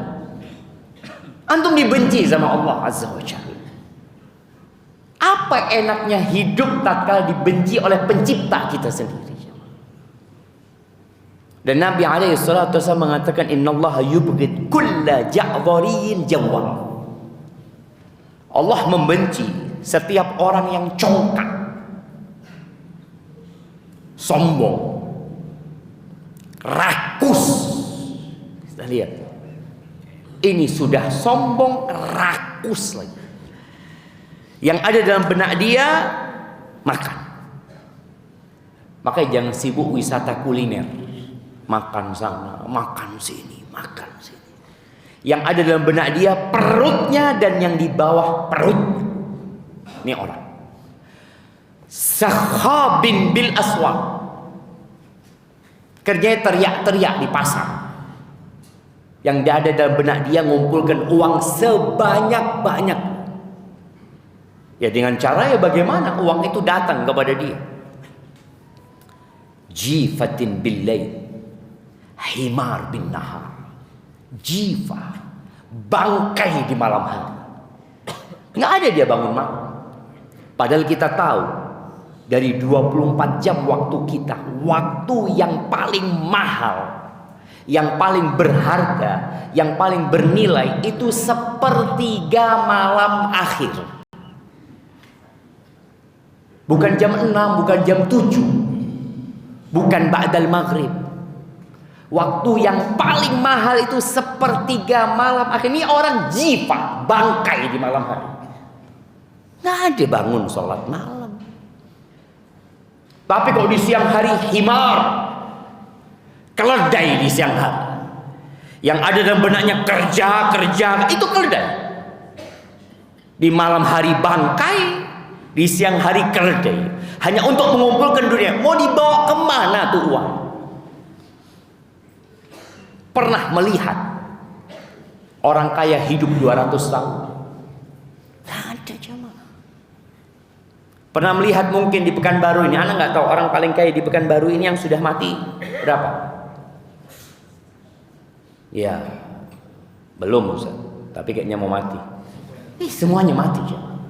Antum dibenci sama Allah Azza wa Jalla. Apa enaknya hidup tatkala dibenci oleh pencipta kita sendiri? Dan Nabi SAW mengatakan, innallaha yubghid kulla ja'dhariyin jawwal. Allah membenci setiap orang yang congkak, sombong, rakus. Kita lihat, ini sudah sombong, rakus lagi. Yang ada dalam benak dia makan. Makanya jangan sibuk wisata kuliner, makan sana, makan sini, makan sini. Yang ada dalam benak dia perutnya dan yang di bawah perut. Ini orang sahabin bil aswaq, kerjanya teriak-teriak di pasar. Yang ada dalam benak dia ngumpulkan uang sebanyak-banyak. Ya dengan cara ya bagaimana uang itu datang kepada dia. Jifatin bil lail, himar bin nahar. Jifa, bangkai di malam hari. Nggak ada dia bangun malam. Padahal kita tahu dari 24 jam waktu kita, waktu yang paling mahal, yang paling berharga, yang paling bernilai itu sepertiga malam akhir. Bukan jam 6, bukan jam 7, bukan ba'dal maghrib. Waktu yang paling mahal itu sepertiga malam akhir. Ini orang jifa, bangkai di malam hari. Nggak ada bangun sholat malam. Tapi kalau di siang hari, himar, keledai di siang hari. Yang ada dalam benaknya kerja, itu keledai. Di malam hari bangkai, di siang hari keledai. Hanya untuk mengumpulkan dunia. Mau dibawa kemana tuh uang? Pernah melihat orang kaya hidup 200 tahun? Tidak ada jamaah. Pernah melihat mungkin di Pekanbaru ini? Anak nggak tahu orang paling kaya di Pekanbaru ini yang sudah mati berapa? Ya, belum Ustaz. Tapi kayaknya mau mati. Semuanya mati jamaah.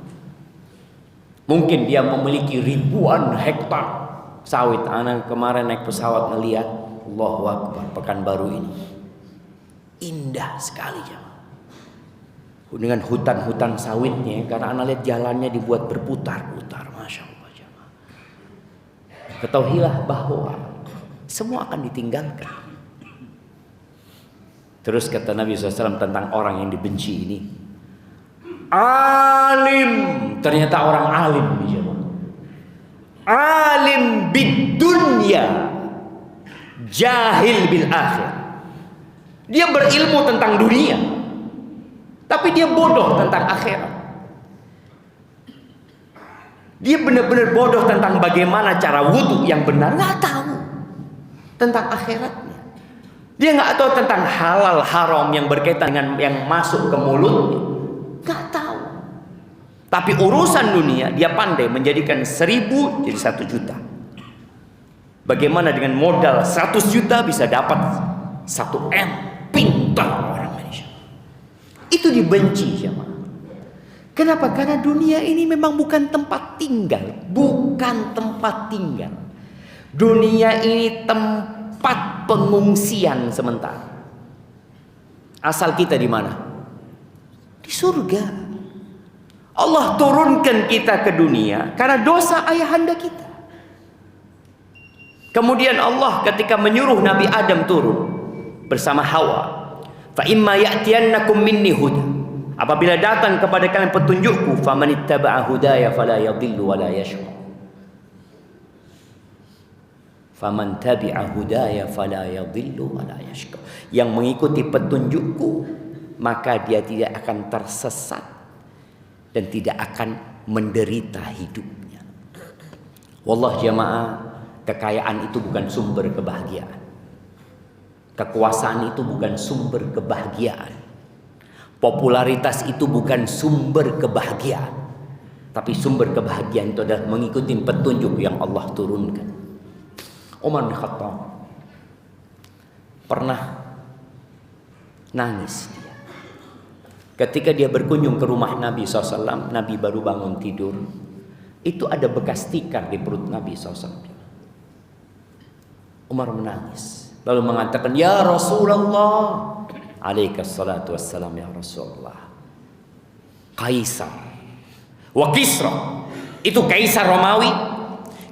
Mungkin dia memiliki ribuan hektar sawit. Anak kemarin naik pesawat melihat, Allahu Akbar, Pekanbaru ini indah sekali jemaah. Dengan hutan-hutan sawitnya, karena anak lihat jalannya dibuat berputar-putar, masya Allah jemaah. Ketahuilah bahwa semua akan ditinggalkan. Terus kata Nabi SAW tentang orang yang dibenci ini, alim, ternyata orang alim jemaah. Alim bid dunya, jahil bil akhir. Dia berilmu tentang dunia, tapi dia bodoh tentang akhirat. Dia benar-benar bodoh tentang bagaimana cara wudhu yang benar, nggak tahu tentang akhiratnya. Dia nggak tahu tentang halal haram yang berkaitan dengan yang masuk ke mulut, nggak tahu. Tapi urusan dunia dia pandai menjadikan 1000 jadi 1 juta. Bagaimana dengan modal 100 juta bisa dapat 1 M? Pintar orang Indonesia. Itu dibenci jemaah. Kenapa? Karena dunia ini memang bukan tempat tinggal, bukan tempat tinggal. Dunia ini tempat pengungsian sementara. Asal kita di mana? Di surga. Allah turunkan kita ke dunia karena dosa ayahanda kita. Kemudian Allah ketika menyuruh Nabi Adam turun bersama Hawa, fa imma ya'tiyannakum minni huda, apabila datang kepada kalian petunjukku, famanittaba'a hudaya fala yadhillu wala yashqa. Faman tabi'a hudaya fala yadhillu wala yashqa. Yang mengikuti petunjukku maka dia tidak akan tersesat dan tidak akan menderita hidupnya. Wallah jamaah, kekayaan itu bukan sumber kebahagiaan. Kekuasaan itu bukan sumber kebahagiaan. Popularitas itu bukan sumber kebahagiaan. Tapi sumber kebahagiaan itu adalah mengikuti petunjuk yang Allah turunkan. Umar bin Khattab pernah nangis. Ketika dia berkunjung ke rumah Nabi SAW, Nabi baru bangun tidur. Itu ada bekas tikar di perut Nabi SAW. Umar menangis. Lalu mengatakan, ya Rasulullah. Alaikassalatu wassalam ya Rasulullah. Kaisar. Wa Kisra. Itu Kaisar Romawi.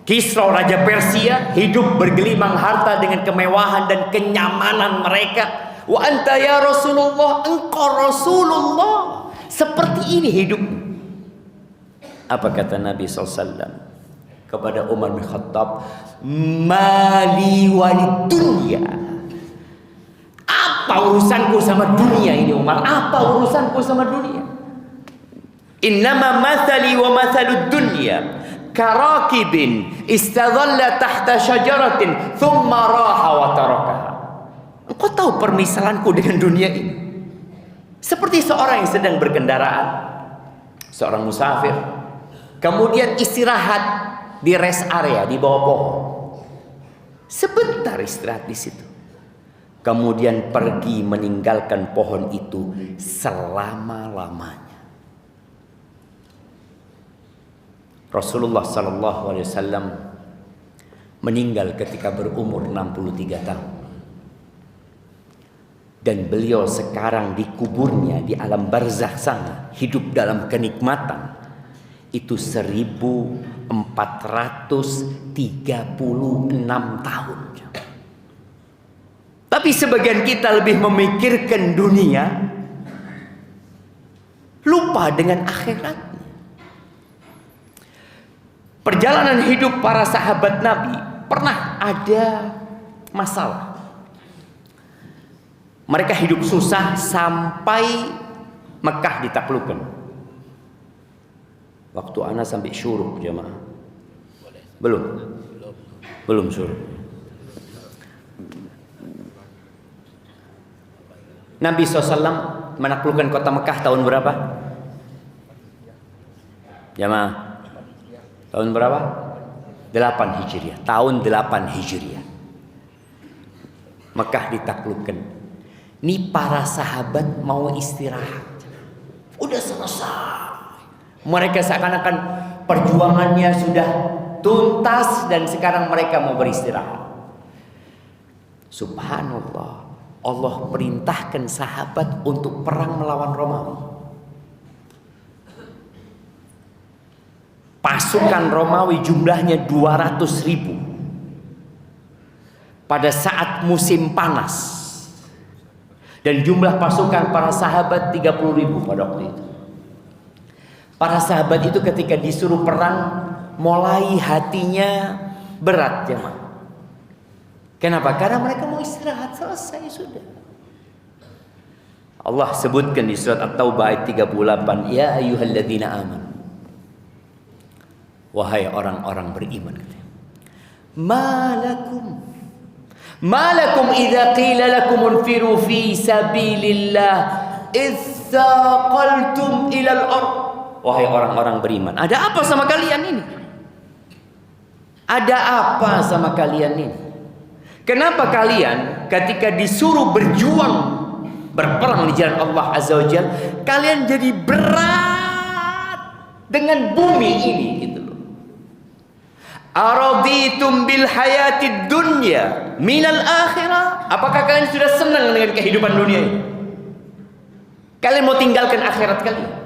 Kisra Raja Persia. Hidup bergelimang harta dengan kemewahan dan kenyamanan mereka. Wa anta ya Rasulullah, engkau Rasulullah, seperti ini hidup. Apa kata Nabi SAW kepada Umar bin Khattab? Mali walid dunya. Apa urusanku sama dunia ini Umar? Apa urusanku sama dunia? Innama mathali wa mathalud dunya karakibin istadhalla tahta syajaratin thumma raha wa tarakaha. Engkau tahu permisalanku dengan dunia ini seperti seorang yang sedang berkendaraan, seorang musafir, kemudian istirahat di rest area di bawah pohon. Sebentar istirahat di situ, kemudian pergi meninggalkan pohon itu selama-lamanya. Rasulullah SAW meninggal ketika berumur 63 tahun. Dan beliau sekarang dikuburnya di alam barzakh sana, hidup dalam kenikmatan. Itu 1436 tahun. Tapi sebagian kita lebih memikirkan dunia, lupa dengan akhiratnya. Perjalanan hidup para sahabat Nabi pernah ada masalah. Mereka hidup susah sampai Mekah ditaklukkan. Waktu ana sampai syuruk jemaah. Belum syuruk. Nabi SAW menaklukkan kota Mekah tahun berapa? Jemaah. Tahun berapa? 8 Hijriah. Tahun 8 Hijriah. Mekah ditaklukkan. Ini para sahabat mau istirahat. Udah selesai. Mereka seakan-akan perjuangannya sudah tuntas dan sekarang mereka mau beristirahat. Subhanallah. Allah perintahkan sahabat untuk perang melawan Romawi. Pasukan Romawi jumlahnya 200.000 pada saat musim panas. Dan jumlah pasukan para sahabat 30.000 pada waktu itu. Para sahabat itu ketika disuruh perang mulai hatinya berat jemaah. Kenapa? Karena mereka mau istirahat, selesai sudah. Allah sebutkan di surat At-Taubah ayat 38, ya ayyuhalladzina amanu. Wahai orang-orang beriman, malakum, Malakum idza qila lakum unfiru fi sabilillah itsaqaltum ilal ard. Wahai orang-orang beriman, ada apa sama kalian ini? Ada apa sama kalian ini? Kenapa kalian ketika disuruh berjuang berperang di jalan Allah Azza wa Jalla, kalian jadi berat dengan bumi ini gitu loh. Araditum bil hayatid dunya minal akhirah. Apakah kalian sudah senang dengan kehidupan dunia ini? Kalian mau tinggalkan akhirat kalian?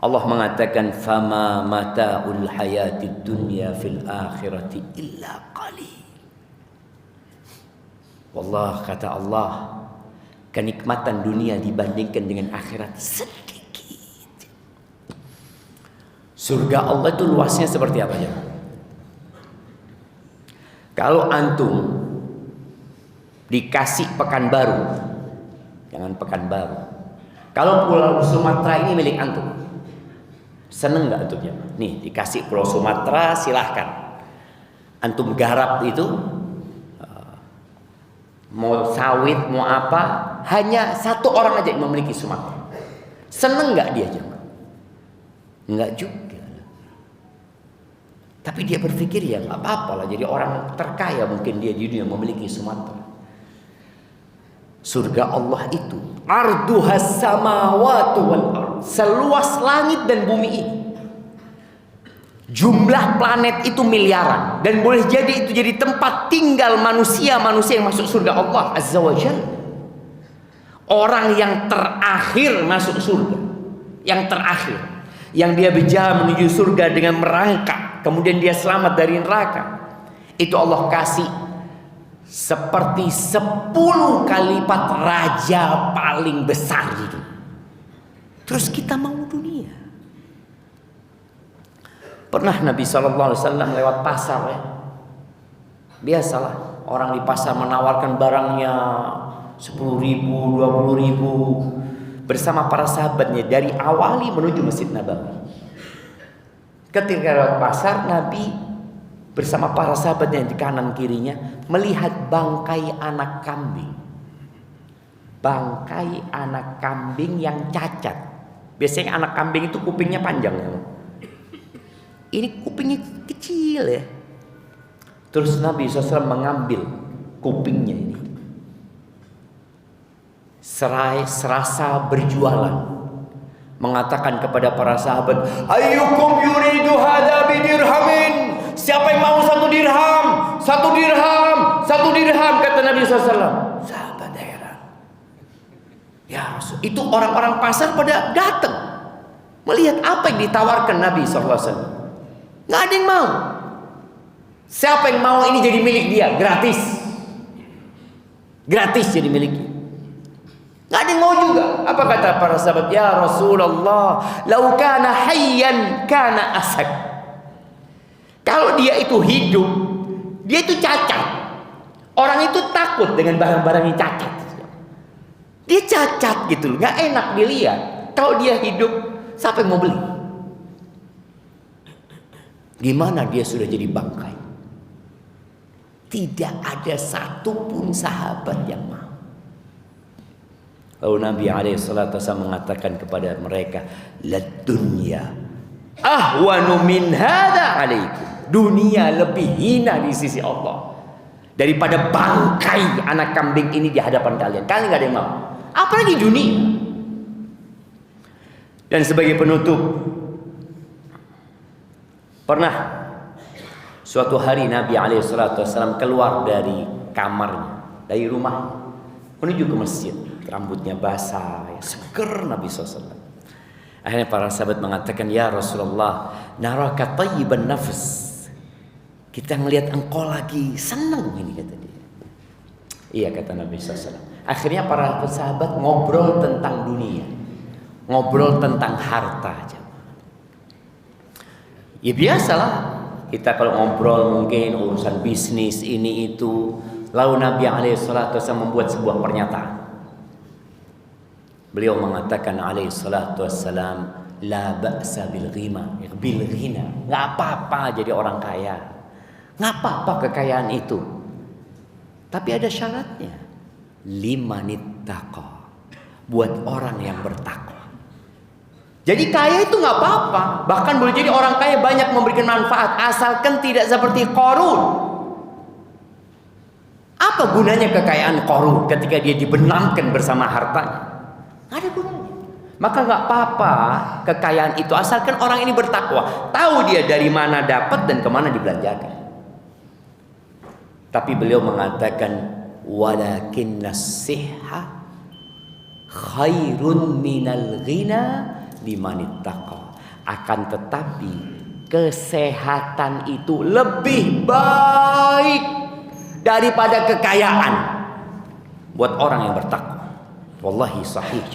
Allah mengatakan fama mata'ul hayatid dunya fil akhirati illa qalil. Wallah, kata Allah, kenikmatan dunia dibandingkan dengan akhirat sedikit. Surga Allah itu luasnya seperti apa ya? Kalau antum dikasih Pekanbaru, jangan Pekanbaru, kalau Pulau Sumatera ini milik antum, seneng nggak antum ya? Nih dikasih Pulau Sumatera, silahkan. Antum garap itu, mau sawit, mau apa, hanya satu orang aja yang memiliki Sumatera. Seneng nggak dia jemaah? Nggak juga. Tapi dia berpikir ya nggak apa-apa lah. Jadi orang terkaya mungkin dia di dunia memiliki Sumatera. Surga Allah itu arduhas samawati wal ard, seluas langit dan bumi ini. Jumlah planet itu miliaran, dan boleh jadi itu jadi tempat tinggal manusia-manusia yang masuk surga Allah Azza wa Jalla. Orang yang terakhir masuk surga, yang terakhir, yang dia berjalan menuju surga dengan merangkak, kemudian dia selamat dari neraka, itu Allah kasih seperti 10 kali lipat raja paling besar itu. Terus kita mau dunia. Pernah Nabi SAW lewat pasar ya. Biasalah orang di pasar menawarkan barangnya 10.000, 20.000 bersama para sahabatnya dari awali menuju Masjid Nabawi. Ketika lewat pasar, Nabi bersama para sahabatnya di kanan kirinya melihat bangkai anak kambing. Bangkai anak kambing yang cacat. Biasanya anak kambing itu kupingnya panjang ya. Ini kupingnya kecil ya. Terus Nabi SAW mengambil kupingnya ini. Serasa berjualan. Mengatakan kepada para sahabat, ayyukum yuridu hadha bidirhamin. Siapa yang mau 1 dirham? 1 dirham, 1 dirham, kata Nabi SAW. Sahabat heran. Ya Rasul, itu orang-orang pasar pada datang melihat apa yang ditawarkan Nabi SAW. Nggak ada yang mau. Siapa yang mau ini jadi milik dia? Gratis. Gratis jadi miliknya. Nggak ada yang mau juga. Apa kata para sahabat? Ya Rasulullah, lau kana hayyan kana asad. Kalau dia itu hidup, dia itu cacat. Orang itu takut dengan barang-barang yang cacat. Dia cacat gitu loh, nggak enak dilihat. Kalau dia hidup, siapa yang mau beli? Gimana dia sudah jadi bangkai? Tidak ada satupun sahabat yang mau. Lalu Nabi SAW mengatakan kepada mereka, lad dunya ahwanu min hadza alaikum. Dunia lebih hina di sisi Allah daripada bangkai anak kambing ini di hadapan kalian. Kalian nggak ada yang mau. Apalagi dunia. Dan sebagai penutup, pernah suatu hari Nabi SAW keluar dari kamarnya, dari rumah, menuju ke masjid. Rambutnya basah, seger Nabi SAW. Akhirnya para sahabat mengatakan, ya Rasulullah, naraka tayyiban nafs. Kita melihat engkau lagi senang ini, kata dia. Iya, kata Nabi SAW. Akhirnya para sahabat ngobrol tentang dunia, ngobrol tentang harta aja. Ya biasalah, kita kalau ngobrol mungkin urusan bisnis ini itu. Lalu Nabi SAW membuat sebuah pernyataan. Beliau mengatakan alaihissalam, la ba'sa bil ghina, enggak apa-apa jadi orang kaya, enggak apa-apa kekayaan itu, Tapi ada syaratnya. Limanittaqa, buat orang yang bertakwa. Jadi kaya itu nggak apa-apa. Bahkan boleh jadi orang kaya banyak memberikan manfaat, asalkan tidak seperti Qarun. Apa gunanya kekayaan Qarun ketika dia dibenamkan bersama hartanya? Nggak ada gunanya. Maka nggak apa-apa kekayaan itu, asalkan orang ini bertakwa, tahu dia dari mana dapat dan kemana dibelanjakan. Tapi beliau mengatakan, walakinnas sihha khairun minal ghina limanittaqa. Akan tetapi kesehatan itu lebih baik daripada kekayaan buat orang yang bertakwa. Wallahi sahih.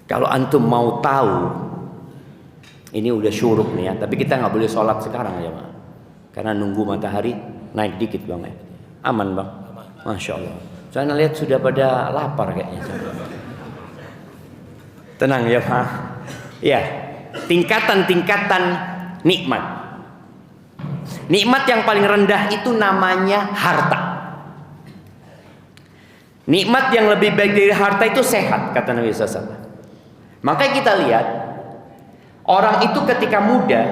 Kalau antum mau tahu, ini udah syuruk nih ya, tapi kita nggak boleh sholat sekarang ya Pak, karena nunggu matahari naik dikit Bang ya. Aman Bang? Masya Allah. Saya lihat sudah pada lapar kayaknya. Tenang ya Pak. Ya, tingkatan-tingkatan nikmat. Nikmat yang paling rendah itu namanya harta. Nikmat yang lebih baik dari harta itu sehat, kata Nabi SAW. Maka kita lihat orang itu ketika muda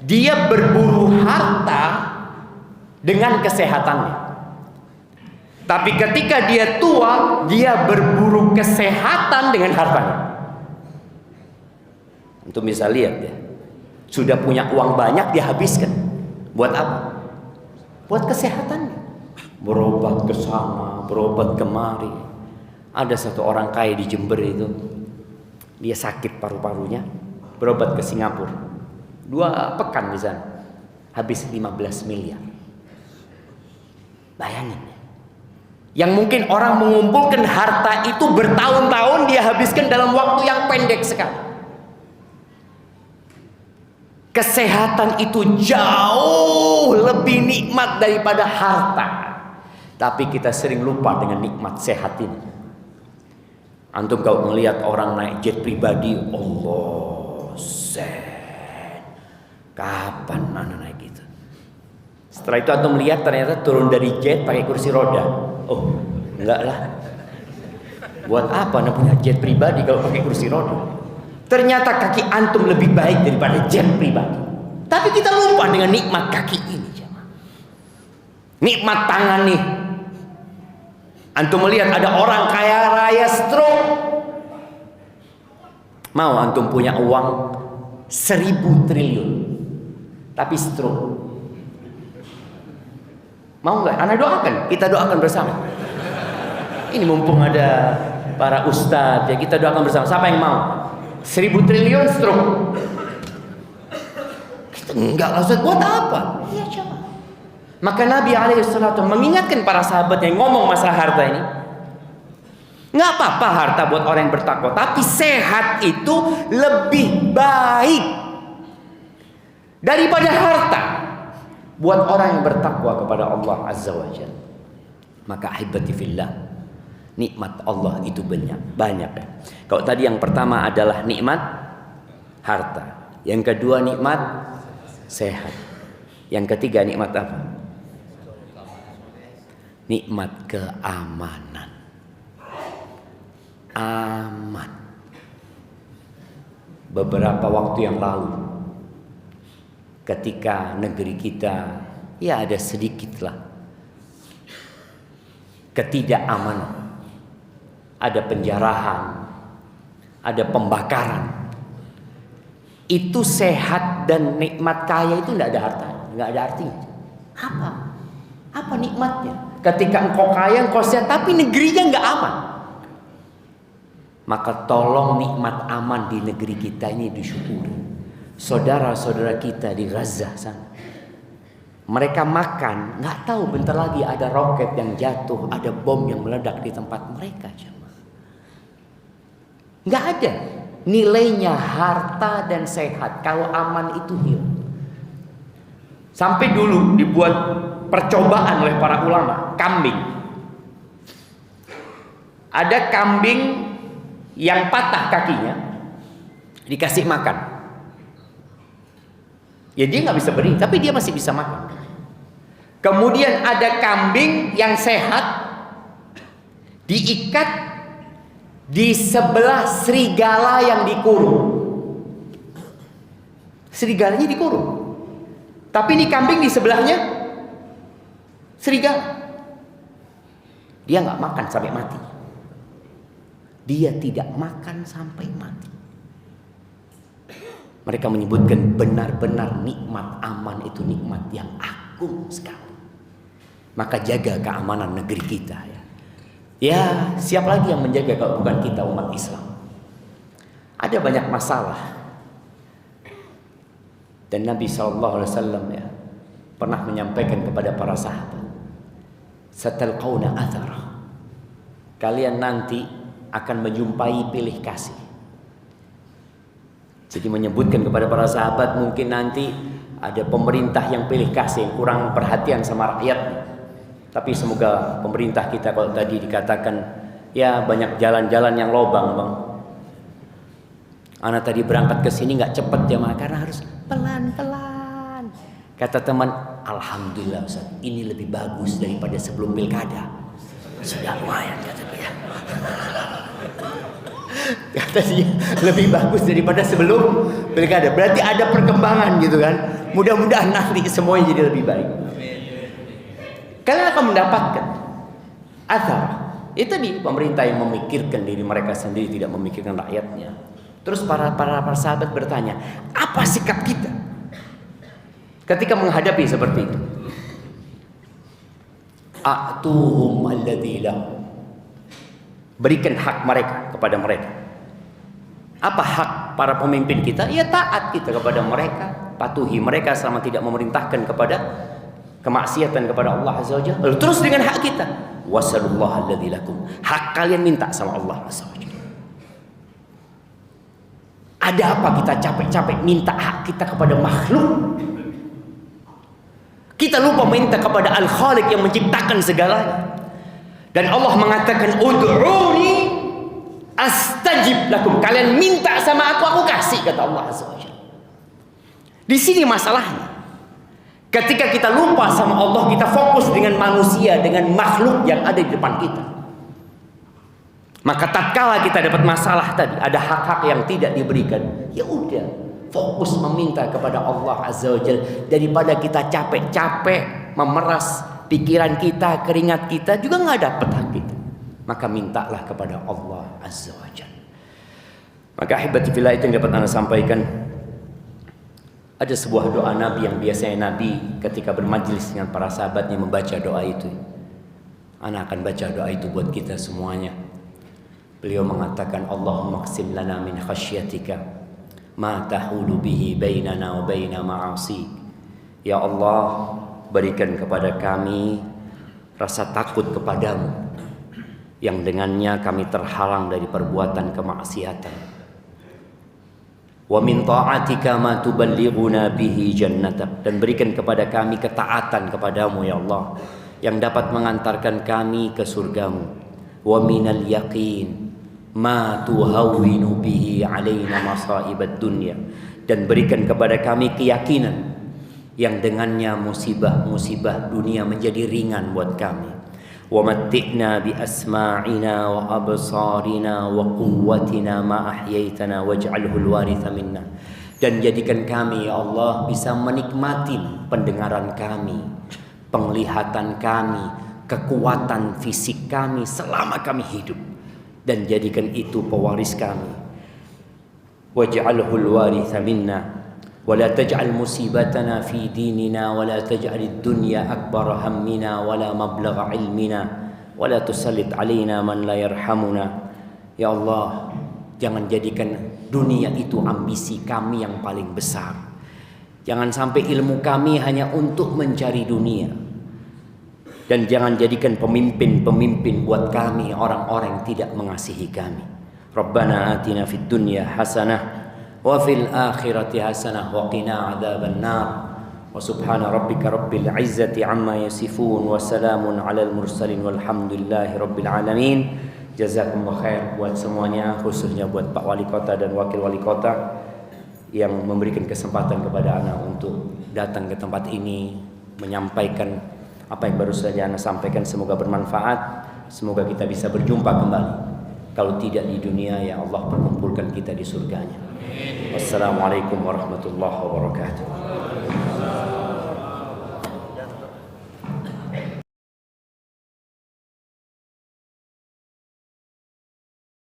dia berburu harta dengan kesehatannya. Tapi ketika dia tua, dia berburu kesehatan dengan hartanya. Untuk bisa lihat ya, sudah punya uang banyak dia habiskan. Buat apa? Buat kesehatannya. Berobat ke sana, berobat kemari. Ada satu orang kaya di Jember itu, dia sakit paru-parunya, berobat ke Singapura. 2 pekan di sana, habis 15 miliar. Bayangin. Yang mungkin orang mengumpulkan harta itu bertahun-tahun dia habiskan dalam waktu yang pendek sekali. Kesehatan itu jauh lebih nikmat daripada harta. Tapi kita sering lupa dengan nikmat sehat ini. Antum kalau melihat orang naik jet pribadi, Allah, kapan anak naik gitu? Setelah itu antum lihat ternyata turun dari jet pakai kursi roda. Oh, enggak lah. Buat apa anda punya jet pribadi kalau pakai kursi roda? Ternyata kaki antum lebih baik daripada jet pribadi. Tapi kita lupa dengan nikmat kaki ini. Nikmat tangan nih. Antum melihat ada orang kaya raya stroke. Mau antum punya uang 1000 triliun tapi stroke? Mau nggak? Anda doakan, kita doakan bersama. Ini mumpung ada para ustadz ya, kita doakan bersama. Siapa yang mau? 1000 triliun stroke? Kita enggak lah, Ustaz, buat apa? Iya coba. Maka Nabi alaihissalam mengingatkan para sahabat yang ngomong masalah harta ini. Nggak apa-apa harta buat orang yang bertakwa, tapi sehat itu lebih baik daripada harta buat orang yang bertakwa kepada Allah Azza wa Jalla. Maka ahibati fillah, nikmat Allah itu banyak. Kalau tadi yang pertama adalah nikmat harta, yang kedua nikmat sehat, yang ketiga nikmat apa? Nikmat keamanan. Aman. Beberapa waktu yang lalu, ketika negeri kita ya ada sedikitlah ketidakamanan, ada penjarahan, ada pembakaran, itu sehat dan nikmat kaya itu tidak ada hartanya, nggak ada artinya. Apa nikmatnya? Ketika engkau kaya, engkau sehat, tapi negerinya nggak aman. Maka tolong nikmat aman di negeri kita ini disyukuri. Saudara-saudara kita di Gaza sana, mereka makan, nggak tahu bentar lagi ada roket yang jatuh, ada bom yang meledak di tempat mereka. Nggak ada nilainya harta dan sehat kalau aman itu hilang. Sampai dulu dibuat percobaan oleh para ulama, kambing. Ada kambing yang patah kakinya, dikasih makan. Ya dia nggak bisa berdiri, tapi dia masih bisa makan. Kemudian ada kambing yang sehat diikat di sebelah serigala yang dikurung. Serigalanya dikurung. Tapi ini kambing di sebelahnya serigala. Dia nggak makan sampai mati. Dia tidak makan sampai mati. Mereka menyebutkan benar-benar nikmat aman itu nikmat yang agung sekali. Maka jaga keamanan negeri kita ya. Ya, siapa lagi yang menjaga kalau bukan kita umat Islam? Ada banyak masalah. Dan Nabi SAW ya pernah menyampaikan kepada para sahabat, satalqauna athara. Kalian nanti akan menjumpai pilih kasih. Jadi menyebutkan kepada para sahabat, mungkin nanti ada pemerintah yang pilih kasih, yang kurang perhatian sama rakyatnya. Tapi semoga pemerintah kita, kalau tadi dikatakan ya banyak jalan-jalan yang lobang bang. Anak tadi berangkat ke sini nggak cepet jemaah karena harus pelan-pelan. Kata teman, alhamdulillah Ustaz, ini lebih bagus daripada sebelum pilkada. Sudah lumayan kata dia. Kata dia lebih bagus daripada sebelum pilkada. Berarti ada perkembangan gitu kan. Mudah-mudahan nanti semuanya jadi lebih baik. Kalian akan mendapatkan athar. Itu tadi pemerintah yang memikirkan diri mereka sendiri, tidak memikirkan rakyatnya. Terus para sahabat bertanya, apa sikap kita ketika menghadapi seperti itu? A'tuhum alladzi lahum. Berikan hak mereka kepada mereka. Apa hak para pemimpin kita? Ya taat kita kepada mereka, patuhi mereka selama tidak memerintahkan kepada kemaksiatan kepada Allah Azza wa Jalla. Lalu terus dengan hak kita, wasallallahu alladzi lakum. Hak kalian minta sama Allah Azza wa Jalla. Ada apa kita capek-capek minta hak kita kepada makhluk? Kita lupa minta kepada Al-Khaliq yang menciptakan segalanya. Dan Allah mengatakan, ud'uni astajib lakum. Kalian minta sama aku kasih, kata Allah Azza wa Jalla. Di sini masalahnya. Ketika kita lupa sama Allah, kita fokus dengan manusia, dengan makhluk yang ada di depan kita. Maka tatkala kita dapat masalah tadi, ada hak-hak yang tidak diberikan, ya udah, fokus meminta kepada Allah Azza wa Jalla daripada kita capek-capek memeras pikiran kita, keringat kita juga nggak dapat hak kita. Maka mintalah kepada Allah Azza wa Jalla. Maka ahibati fillah, itu yang dapat Anda sampaikan. Ada sebuah doa Nabi yang biasanya Nabi ketika bermajlis dengan para sahabatnya membaca doa itu. Ana akan baca doa itu buat kita semuanya. Beliau mengatakan, Allahumma qsim lana min khasyatika ma tahulu bihi bainana wa baina ma'asik. Ya Allah, berikan kepada kami rasa takut kepadamu yang dengannya kami terhalang dari perbuatan kemaksiatan. Wa min ta'atika ma tuballighuna bihi jannatak. Dan berikan kepada kami ketaatan kepadamu ya Allah yang dapat mengantarkan kami ke surgamu. Wa minal yaqin ma tuhawwinu bihi alaina masaibad dunya. Dan berikan kepada kami keyakinan yang dengannya musibah-musibah dunia menjadi ringan buat kami. Wa matti'na bi asma'ina wa absarina wa quwwatina ma ahyaitana waj'alhu al-waritha minna. Dan jadikan kami ya Allah bisa menikmati pendengaran kami, penglihatan kami, kekuatan fisik kami selama kami hidup, dan jadikan itu pewaris kami. Waj'alhu al-waritha minna ولا تجعل مصيبتنا في ديننا ولا تجعل الدنيا أكبر همنا ولا مبلغ علمنا ولا تسلط علينا من لا يرحمنا. Ya Allah, jangan jadikan dunia itu ambisi kami yang paling besar. Jangan sampai ilmu kami hanya untuk mencari dunia. Dan jangan jadikan pemimpin-pemimpin buat kami orang-orang yang tidak mengasihi kami. Rabbana atina fid dunya hasanah wa fil akhirati hasanah wa qina adzaban nar. Wa subhana rabbika rabbil izzati amma yasifun wa salamun alal mursalin walhamdulillahi rabbil alamin. Jazakumullah khair buat semuanya, khususnya buat Pak Wali Kota dan Wakil Wali Kota yang memberikan kesempatan kepada anak untuk datang ke tempat ini menyampaikan Apa yang baru saja Anda sampaikan semoga bermanfaat. Semoga kita bisa berjumpa kembali. Kalau tidak di dunia, ya Allah perkumpulkan kita di surganya. Wassalamualaikum warahmatullahi wabarakatuh.